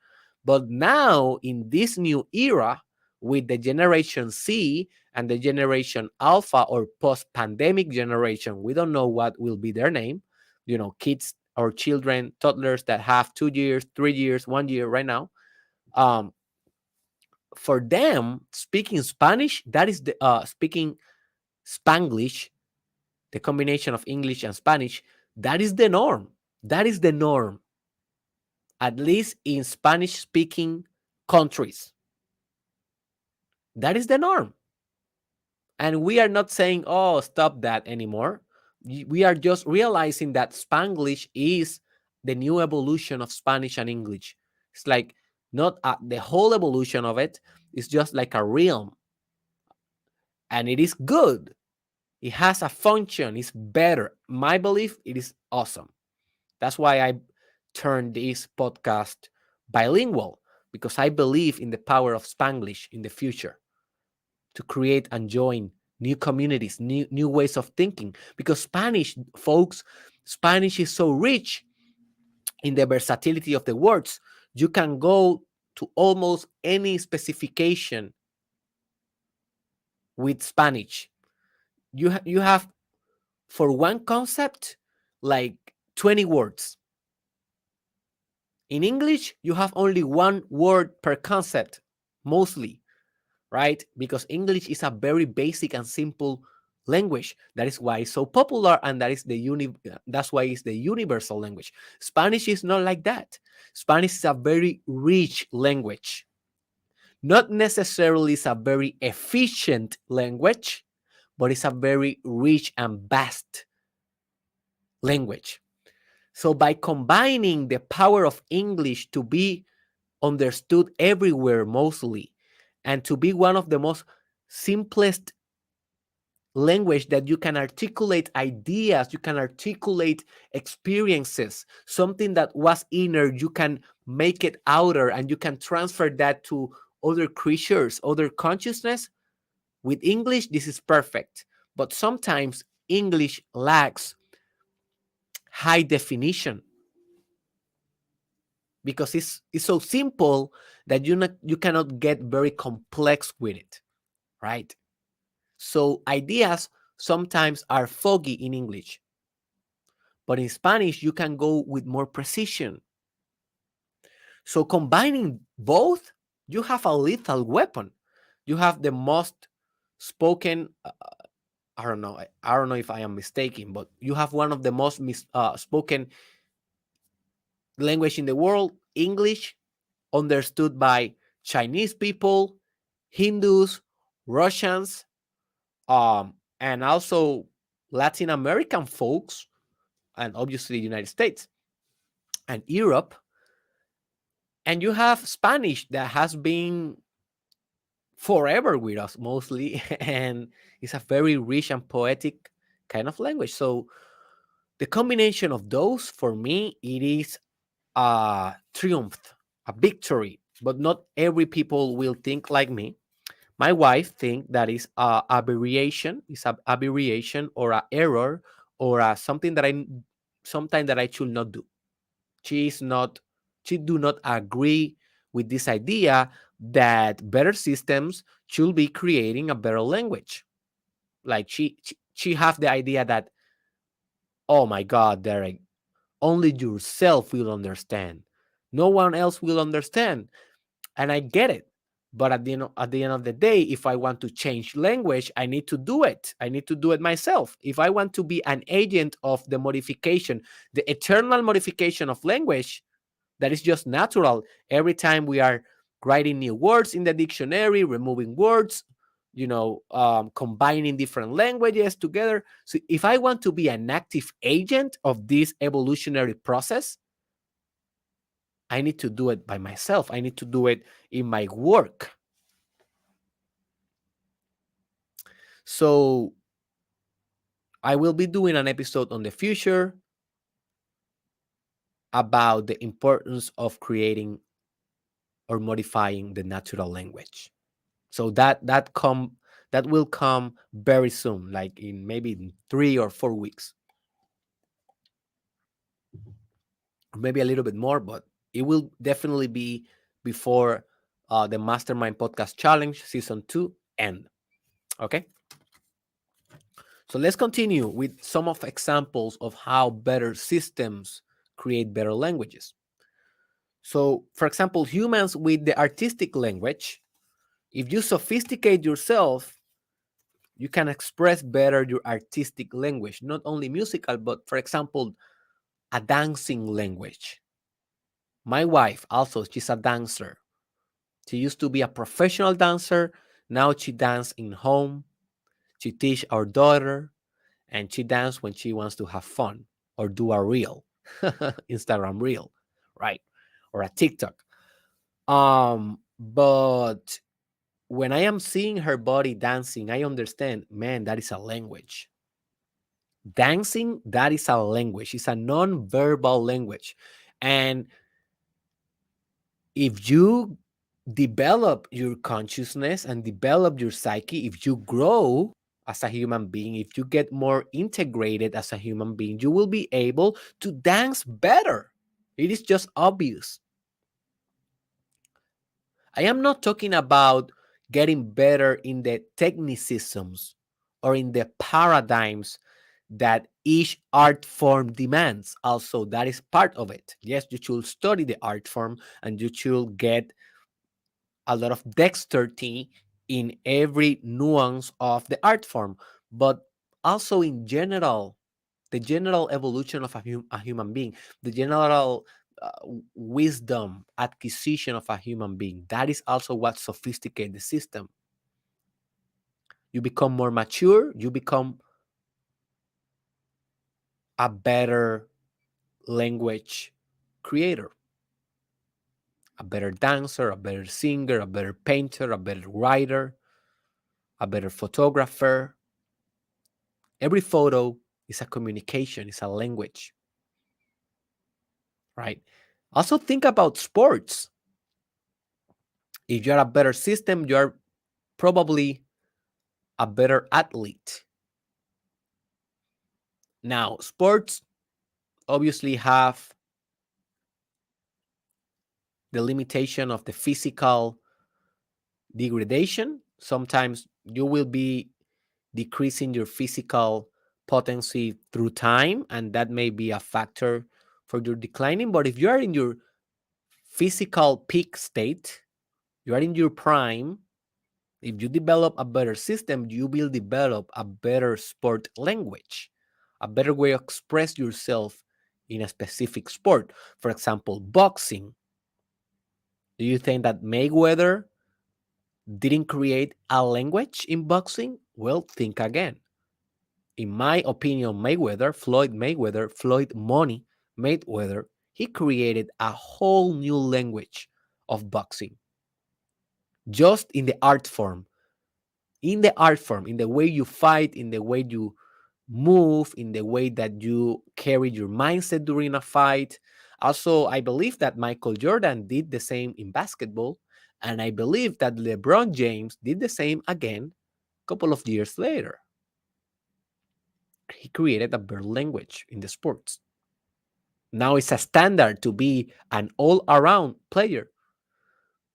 But now, in this new era, with the generation C and the generation Alpha, or post-pandemic generation, we don't know what will be their name, kids or children, toddlers that have 2 years, 3 years, 1 year right now. um, for them, speaking Spanish, that is the speaking Spanglish, the combination of English and Spanish, that is the norm. That is the norm, at least in Spanish speaking countries. That is the norm. And we are not saying, oh, stop that anymore. We are just realizing that Spanglish is the new evolution of Spanish and English. It's like not the whole evolution of it, it's just like a realm. And it is good. It has a function, it's better. My belief, it is awesome. That's why I turned this podcast bilingual, because I believe in the power of Spanglish in the future to create and join new communities, new ways of thinking. Because Spanish, folks, Spanish is so rich in the versatility of the words. You can go to almost any specification with Spanish. You have for one concept like 20 words. In English, you have only one word per concept, mostly, right? Because English is a very basic and simple language. That is why it's so popular, and that's why it's the universal language. Spanish is not like that. Spanish is a very rich language. Not necessarily is a very efficient language, but it's a very rich and vast language. So by combining the power of English to be understood everywhere mostly, and to be one of the most simplest language that you can articulate ideas, you can articulate experiences, something that was inner, you can make it outer, and you can transfer that to other creatures, other consciousness. With English, this is perfect. But sometimes English lacks high definition, because it's so simple that you cannot get very complex with it, right? So ideas sometimes are foggy in English, but in Spanish you can go with more precision. So combining both, you have a lethal weapon. You have the most spoken, I don't know if I am mistaken, but you have one of the most spoken language in the world, English, understood by Chinese people, Hindus, Russians, and also Latin American folks, and obviously the United States and Europe. And you have Spanish that has been forever with us mostly, and it's a very rich and poetic kind of language. So the combination of those, for me, it is a triumph, a victory. But not every people will think like me. My wife think that is a aberration, is a aberration or a error or a something that I sometimes that I should not do. She is not, she do not agree with this idea that better systems should be creating a better language. Like she have the idea that, oh my God, Derek, only yourself will understand. No one else will understand. And I get it. But at the end of the day, if I want to change language, I need to do it. I need to do it myself. If I want to be an agent of the modification, the eternal modification of language, that is just natural. Every time we are writing new words in the dictionary, removing words, combining different languages together. So if I want to be an active agent of this evolutionary process, I need to do it by myself. I need to do it in my work. So I will be doing an episode on the future about the importance of creating or modifying the natural language. So that will come very soon, like in maybe in 3 or 4 weeks, or maybe a little bit more, but it will definitely be before the Mastermind Podcast Challenge season 2 end. Okay. So let's continue with some of examples of how better systems create better languages. So, for example, humans with the artistic language, if you sophisticate yourself, you can express better your artistic language, not only musical, but for example, a dancing language. My wife also, she's a dancer. She used to be a professional dancer. Now she dances in home. She teach our daughter, and she dance when she wants to have fun or do a reel, Instagram reel, right? Or a TikTok. But when I am seeing her body dancing, I understand, man, that is a language. Dancing, that is a language. It's a non-verbal language. And if you develop your consciousness and develop your psyche, if you grow as a human being, if you get more integrated as a human being, you will be able to dance better. It is just obvious. I am not talking about getting better in the technicisms or in the paradigms that each art form demands. Also, that is part of it. Yes, you should study the art form and you should get a lot of dexterity in every nuance of the art form, but also in general, the general evolution of a human being, the general wisdom acquisition of a human being. That is also what sophisticates the system. You become more mature, you become a better language creator, a better dancer, a better singer, a better painter, a better writer, a better photographer. Every photo is a communication, is a language, right? Also, think about sports. If you're a better system, you're probably a better athlete. Now, sports obviously have the limitation of the physical degradation. Sometimes you will be decreasing your physical potency through time, and that may be a factor for your declining. But if you are in your physical peak state, you are in your prime. If you develop a better system, you will develop a better sport language, a better way to express yourself in a specific sport. For example, boxing. Do you think that Mayweather didn't create a language in boxing? Well, think again. In my opinion, Floyd Money Mayweather, he created a whole new language of boxing. He created a whole new language of boxing. just in the art form, in the way you fight, in the way you move, in the way that you carry your mindset during a fight. Also, I believe that Michael Jordan did the same in basketball, and I believe that LeBron James did the same again a couple of years later. He created a better language in the sports. Now it's a standard to be an all-around player.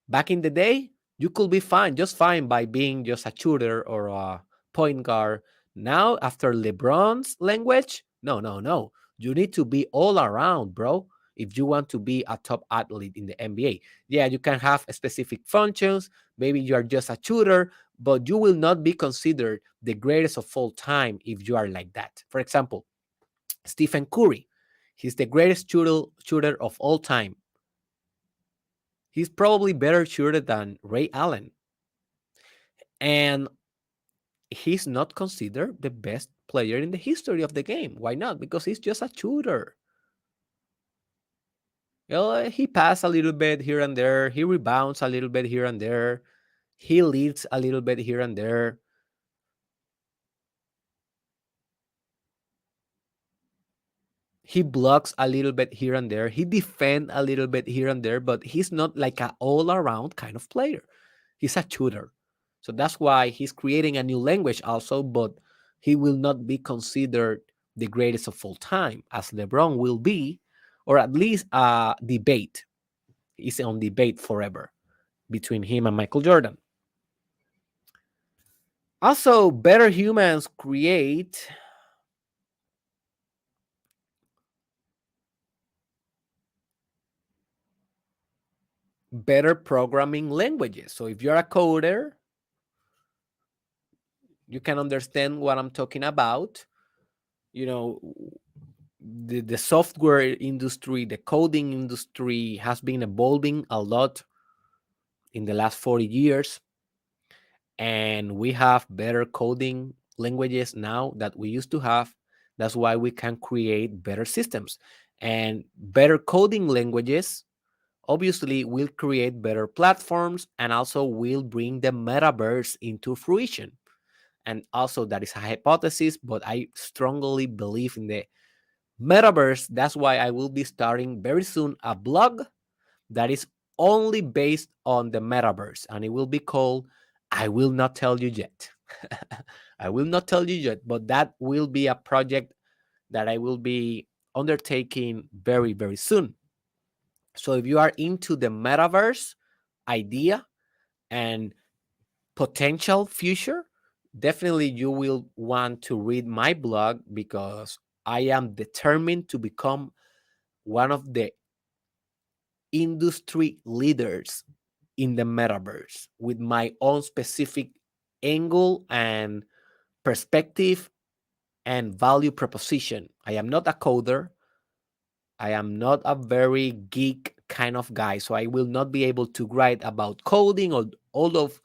Back in the day, you could be fine, just fine by being just a shooter or a point guard. Now, after LeBron's language, no, no, no. You need to be all around, bro. If you want to be a top athlete in the NBA, yeah, you can have specific functions. Maybe you are just a shooter, but you will not be considered the greatest of all time if you are like that. For example, Stephen Curry, he's the greatest shooter of all time. He's probably better shooter than Ray Allen. And he's not considered the best player in the history of the game. Why not? Because he's just a shooter. He passes a little bit here and there. He rebounds a little bit here and there. He leads a little bit here and there. He blocks a little bit here and there. He defends a little bit here and there, but he's not like an all-around kind of player. He's a shooter. So that's why he's creating a new language also, but he will not be considered the greatest of all time, as LeBron will be, or at least a debate. It's on debate forever between him and Michael Jordan. Also, better humans create better programming languages. So if you're a coder, you can understand what I'm talking about. You know, the software industry, the coding industry has been evolving a lot in the last 40 years. And we have better coding languages now that we used to have. That's why we can create better systems. And better coding languages obviously will create better platforms and also will bring the metaverse into fruition. And also, that is a hypothesis, but I strongly believe in the metaverse. That's why I will be starting very soon a blog that is only based on the metaverse, and it will be called I Will Not Tell You Yet. I will not tell you yet, but that will be a project that I will be undertaking very, very soon. So if you are into the metaverse idea and potential future, definitely you will want to read my blog because I am determined to become one of the industry leaders in the metaverse with my own specific angle and perspective and value proposition. I am not a coder. I am not a very geek kind of guy, so I will not be able to write about coding or all of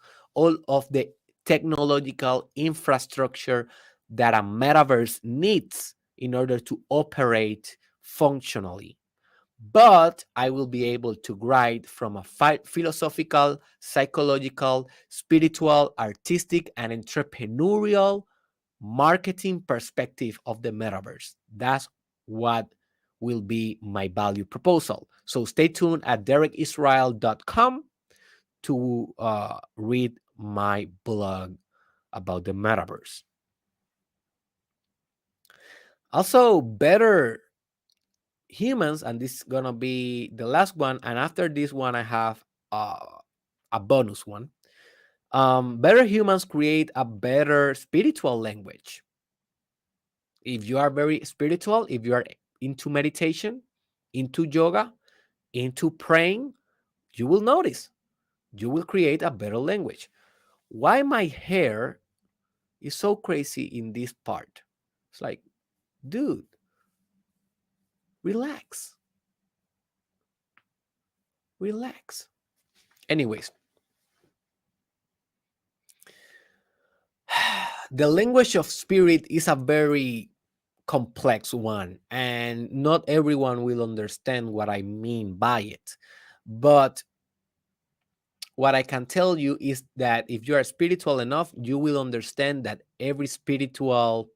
the technological infrastructure that a metaverse needs in order to operate functionally. But I will be able to write from a philosophical, psychological, spiritual, artistic, and entrepreneurial marketing perspective of the metaverse. That's what will be my value proposal. So stay tuned at derekisrael.com to read my blog about the metaverse. Also, better humans, and this is gonna be the last one. And after this one, I have a bonus one. Better humans create a better spiritual language. If you are very spiritual, if you are into meditation, into yoga, into praying, you will notice you will create a better language. Why my hair is so crazy in this part? It's like, dude, relax, relax. Anyways, the language of spirit is a very complex one, and not everyone will understand what I mean by it. But what I can tell you is that if you are spiritual enough, you will understand that every spiritual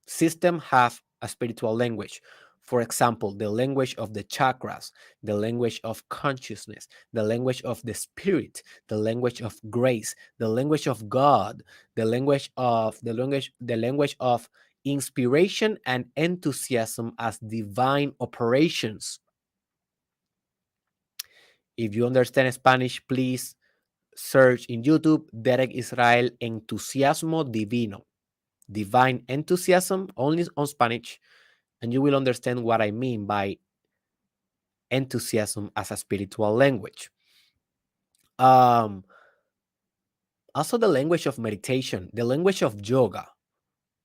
system have a spiritual language. For example, the language of the chakras, the language of consciousness, the language of the spirit, the language of grace, the language of God, the language of inspiration and enthusiasm as divine operations. If you understand Spanish, please search in YouTube Derek Israel Entusiasmo Divino, divine enthusiasm, only on Spanish, and you will understand what I mean by enthusiasm as a spiritual language. Um, Also, the language of meditation, the language of yoga.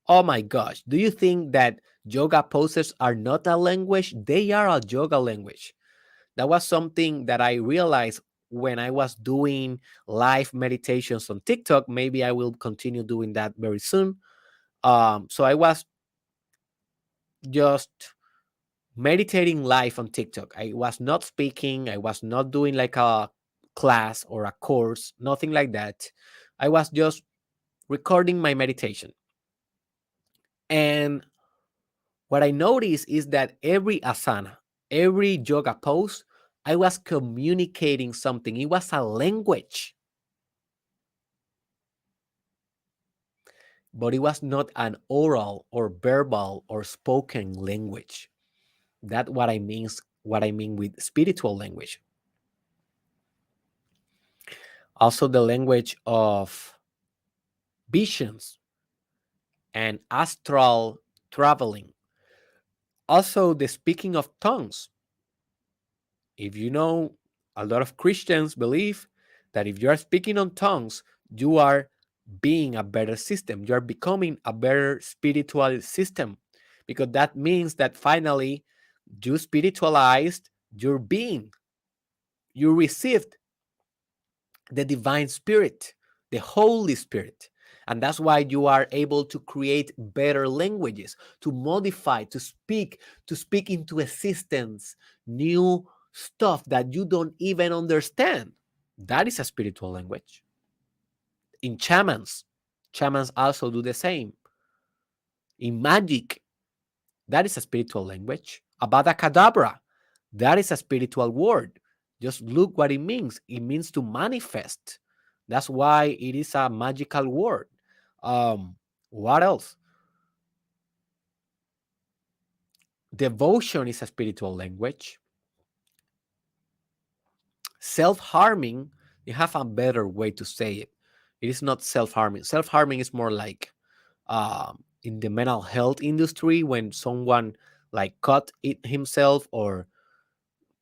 Oh my gosh, do you think that yoga poses are not a language? They are a yoga language. That was something that I realized when I was doing live meditations on TikTok. Maybe I will continue doing that very soon. So I was just meditating live on TikTok. I was not speaking, I was not doing like a class or a course, nothing like that. I was just recording my meditation. And what I noticed is that every asana, every yoga pose, I was communicating something. It was a language, but it was not an oral or verbal or spoken language. That's what I mean with spiritual language. Also the language of visions and astral traveling. Also the speaking of tongues. If you know, a lot of Christians believe that if you are speaking on tongues, you are being a better system. You are becoming a better spiritual system, because that means that finally you spiritualized your being. You received the divine spirit, the Holy Spirit. And that's why you are able to create better languages, to modify, to speak into existence new stuff that you don't even understand. That is a spiritual language. In shamans also do the same. In magic, that is a spiritual language. Avada Kedavra, that is a spiritual word. Just look what it means. It means to manifest. That's why it is a magical word. What else? Devotion is a spiritual language. Self-harming, you have a better way to say it. It is not self-harming. Self-harming is more like in the mental health industry, when someone like cut it himself or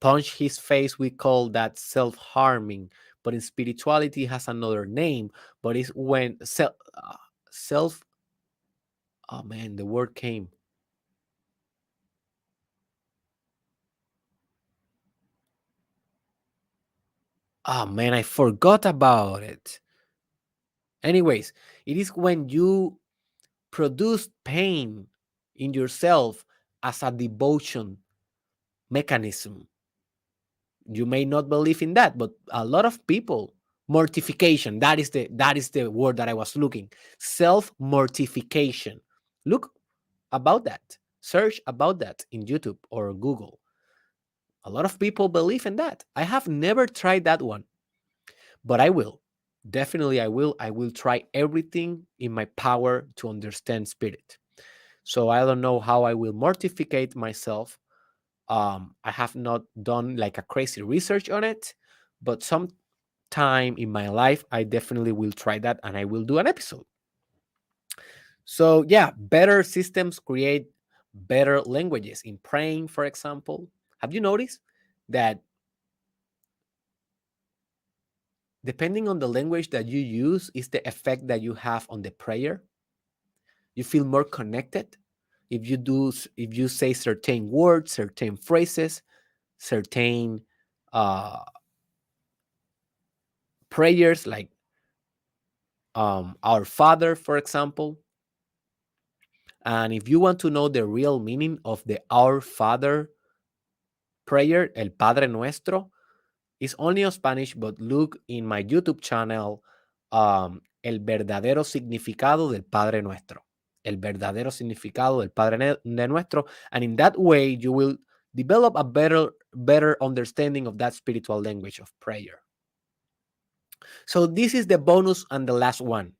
punch his face, we call that self-harming. But in spirituality it has another name. But it's when self oh man, the word came. Oh man, I forgot about it. Anyways, it is when you produce pain in yourself as a devotion mechanism. You may not believe in that, but a lot of people, mortification, that is the word that I was looking. Self mortification. Look about that. Search about that in YouTube or Google. A lot of people believe in that. I have never tried that one, but I will. Definitely I will try everything in my power to understand spirit. So I don't know how I will mortificate myself. I have not done like a crazy research on it, but some time in my life I definitely will try that, and I will do an episode. So yeah, better systems create better languages. In praying, for example, have you noticed that depending on the language that you use is the effect that you have on the prayer? You feel more connected if you say certain words, certain phrases, certain uh prayers, like our Father, for example. And if you want to know the real meaning of the Our Father prayer, El Padre Nuestro, It's only on Spanish, but look in my YouTube channel, El verdadero significado del Padre Nuestro. El verdadero significado del Padre Nuestro. And in that way, you will develop a better understanding of that spiritual language of prayer. So this is the bonus and the last one.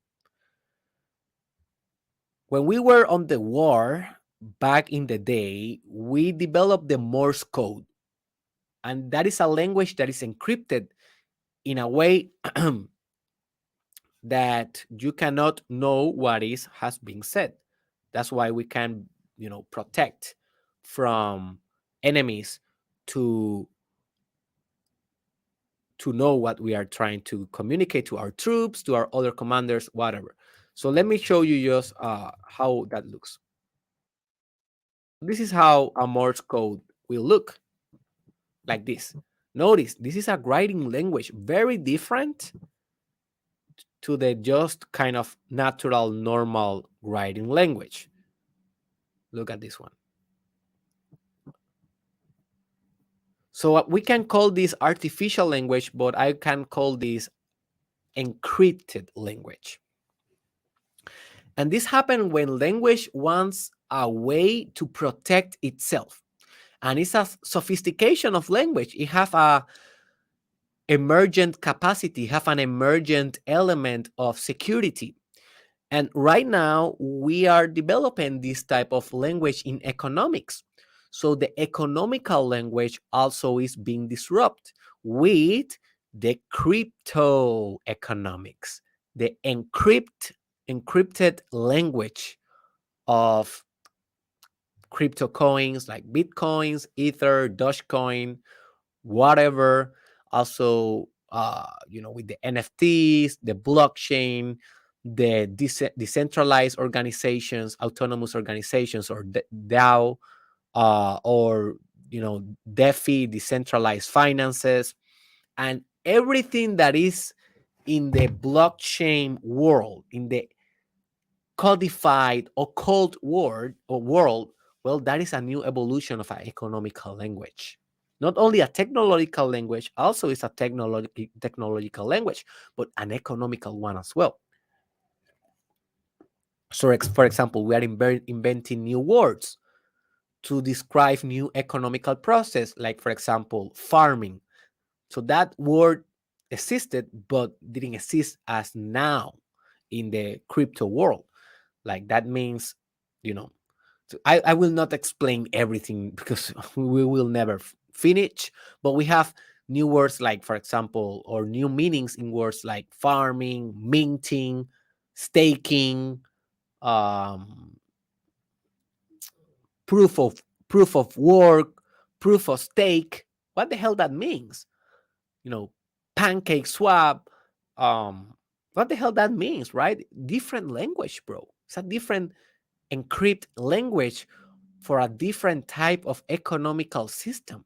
When we were on the war back in the day, we developed the Morse code. And that is a language that is encrypted in a way that you cannot know what is has been said. That's why we can, protect from enemies to know what we are trying to communicate to our troops, to our other commanders, whatever. So let me show you just how that looks. This is how a Morse code will look, like this. Notice this is a writing language, very different to the just kind of natural, normal writing language. Look at this one. So we can call this artificial language, but I can call this encrypted language. And this happens when language wants a way to protect itself. And it's a sophistication of language. It have a emergent capacity, have an emergent element of security. And right now, we are developing this type of language in economics. So the economical language also is being disrupted with the crypto economics, the encrypted language of crypto coins like Bitcoins, Ether, Dogecoin, whatever. Also, with the NFTs, the blockchain, the decentralized organizations, autonomous organizations, or DAO, or DeFi, decentralized finances, and everything that is in the blockchain world, in the codified occult world, well, that is a new evolution of an economical language. Not only a technological language, also is a technological language, but an economical one as well. So, for example, we are inventing new words to describe new economical process, like, for example, farming. So that word existed, but didn't exist as now in the crypto world. Like that means, so I will not explain everything because we will never finish, but we have new words like, for example, or new meanings in words like farming, minting, staking, um, proof of proof of work, proof of stake. What the hell that means? You know, pancake swap. What the hell that means, right? Different language, bro. It's a different encrypt language for a different type of economical system.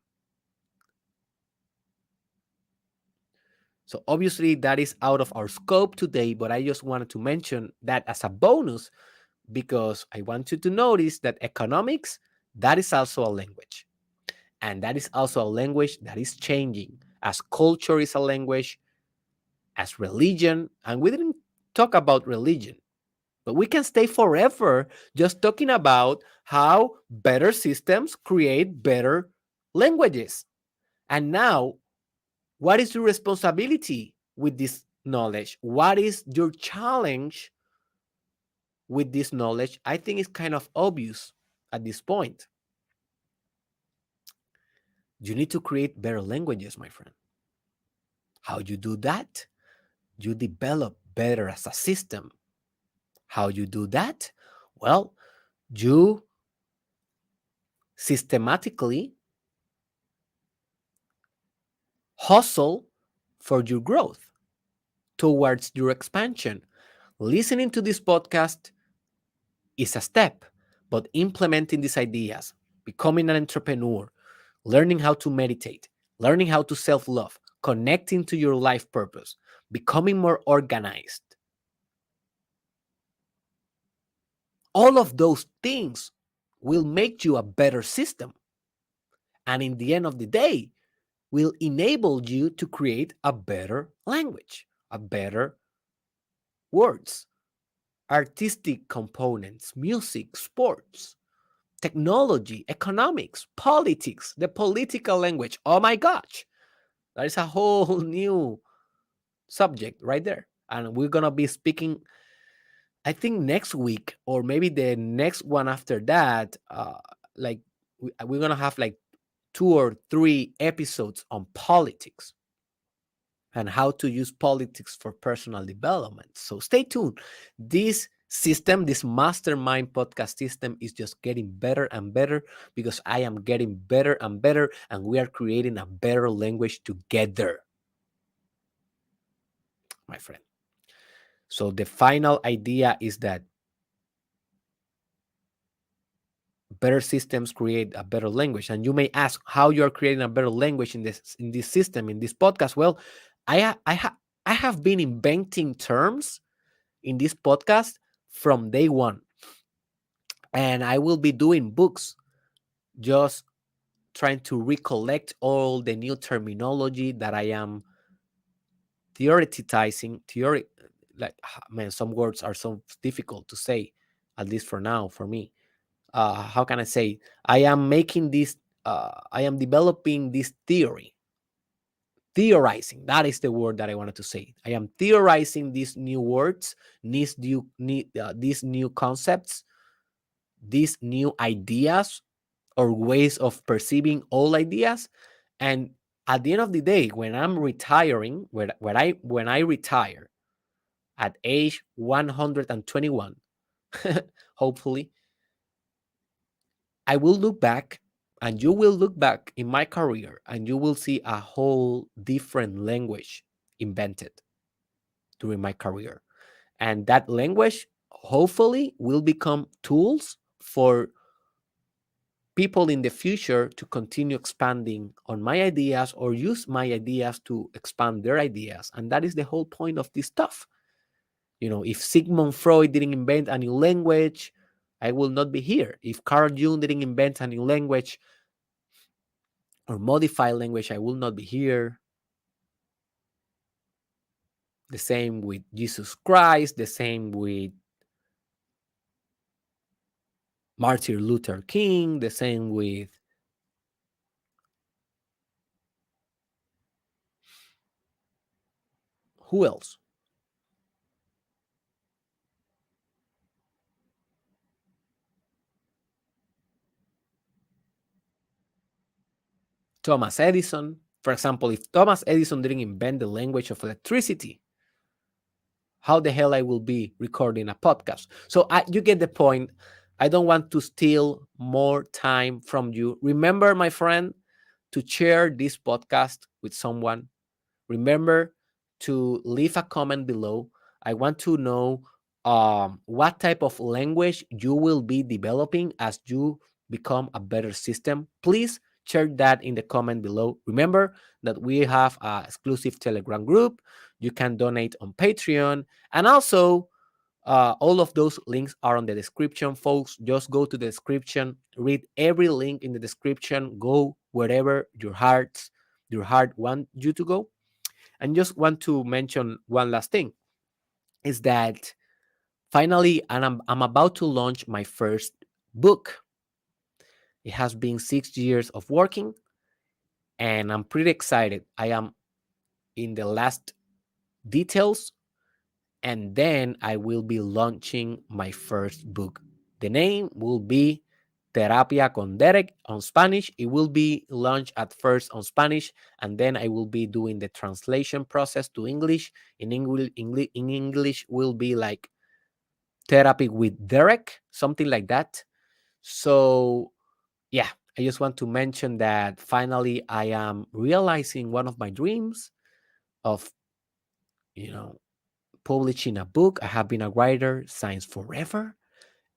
So obviously that is out of our scope today, but I just wanted to mention that as a bonus because I want you to notice that economics, that is also a language. And that is also a language that is changing as culture is a language, as religion. And we didn't talk about religion, but we can stay forever just talking about how better systems create better languages. And now, what is your responsibility with this knowledge? What is your challenge with this knowledge? I think it's kind of obvious at this point. You need to create better languages, my friend. How you do that? You develop better as a system. How you do that? Well, you systematically hustle for your growth towards your expansion. Listening to this podcast is a step, but implementing these ideas, becoming an entrepreneur, learning how to meditate, learning how to self love, connecting to your life purpose, becoming more organized. All of those things will make you a better system. And in the end of the day, will enable you to create a better language, a better words, artistic components, music, sports, technology, economics, politics, the political language. Oh my gosh, that is a whole new subject right there. And we're going to be speaking, I think, next week or maybe the next one after that. Like, we're going to have like 2 or 3 episodes on politics and how to use politics for personal development. So stay tuned. This system, this mastermind podcast system, is just getting better and better because I am getting better and better, and we are creating a better language together, my friend. So the final idea is that better systems create a better language. And you may ask how you are creating a better language in this system, in this podcast. Well, I have been inventing terms in this podcast from day one. And I will be doing books, just trying to recollect all the new terminology that I am theoretizing. Like, man, some words are so difficult to say, at least for now, for me. How can I say? I am making this, I am developing this theory. Theorizing, that is the word that I wanted to say. I am theorizing these new words, these new concepts, these new ideas or ways of perceiving all ideas. And at the end of the day, when I'm retiring, when I retire at age 121, hopefully, I will look back, and you will look back in my career, and you will see a whole different language invented during my career. And that language hopefully will become tools for people in the future to continue expanding on my ideas or use my ideas to expand their ideas. And that is the whole point of this stuff. If Sigmund Freud didn't invent a new language, I will not be here. If Carl Jung didn't invent a new language or modified language, I will not be here. The same with Jesus Christ, the same with Martin Luther King, the same with who else? Thomas Edison. For example, if Thomas Edison didn't invent the language of electricity, how the hell I will be recording a podcast? So you get the point. I don't want to steal more time from you. Remember, my friend, to share this podcast with someone. Remember to leave a comment below. I want to know what type of language you will be developing as you become a better system. Please share that in the comment below. Remember that we have an exclusive Telegram group. You can donate on Patreon. And also, all of those links are on the description, folks. Just go to the description, read every link in the description, go wherever your heart wants you to go. And just want to mention one last thing is that finally, and I'm about to launch my first book. It has been 6 years of working, and I'm pretty excited. I am in the last details, and then I will be launching my first book. The name will be Terapia con Derek on Spanish. It will be launched at first on Spanish, and then I will be doing the translation process to English. In English will be like Therapy with Derek, something like that. So, yeah, I just want to mention that finally I am realizing one of my dreams of, you know, publishing a book. I have been a writer since forever.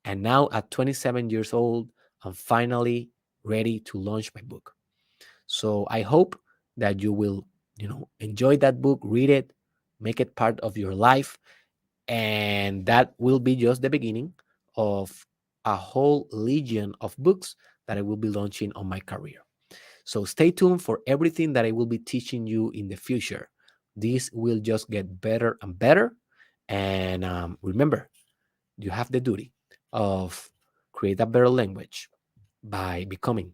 And now at 27 years old, I'm finally ready to launch my book. So I hope that you will, enjoy that book, read it, make it part of your life. And that will be just the beginning of a whole legion of books that I will be launching on my career. So stay tuned for everything that I will be teaching you in the future. This will just get better and better. And remember, you have the duty of create a better language by becoming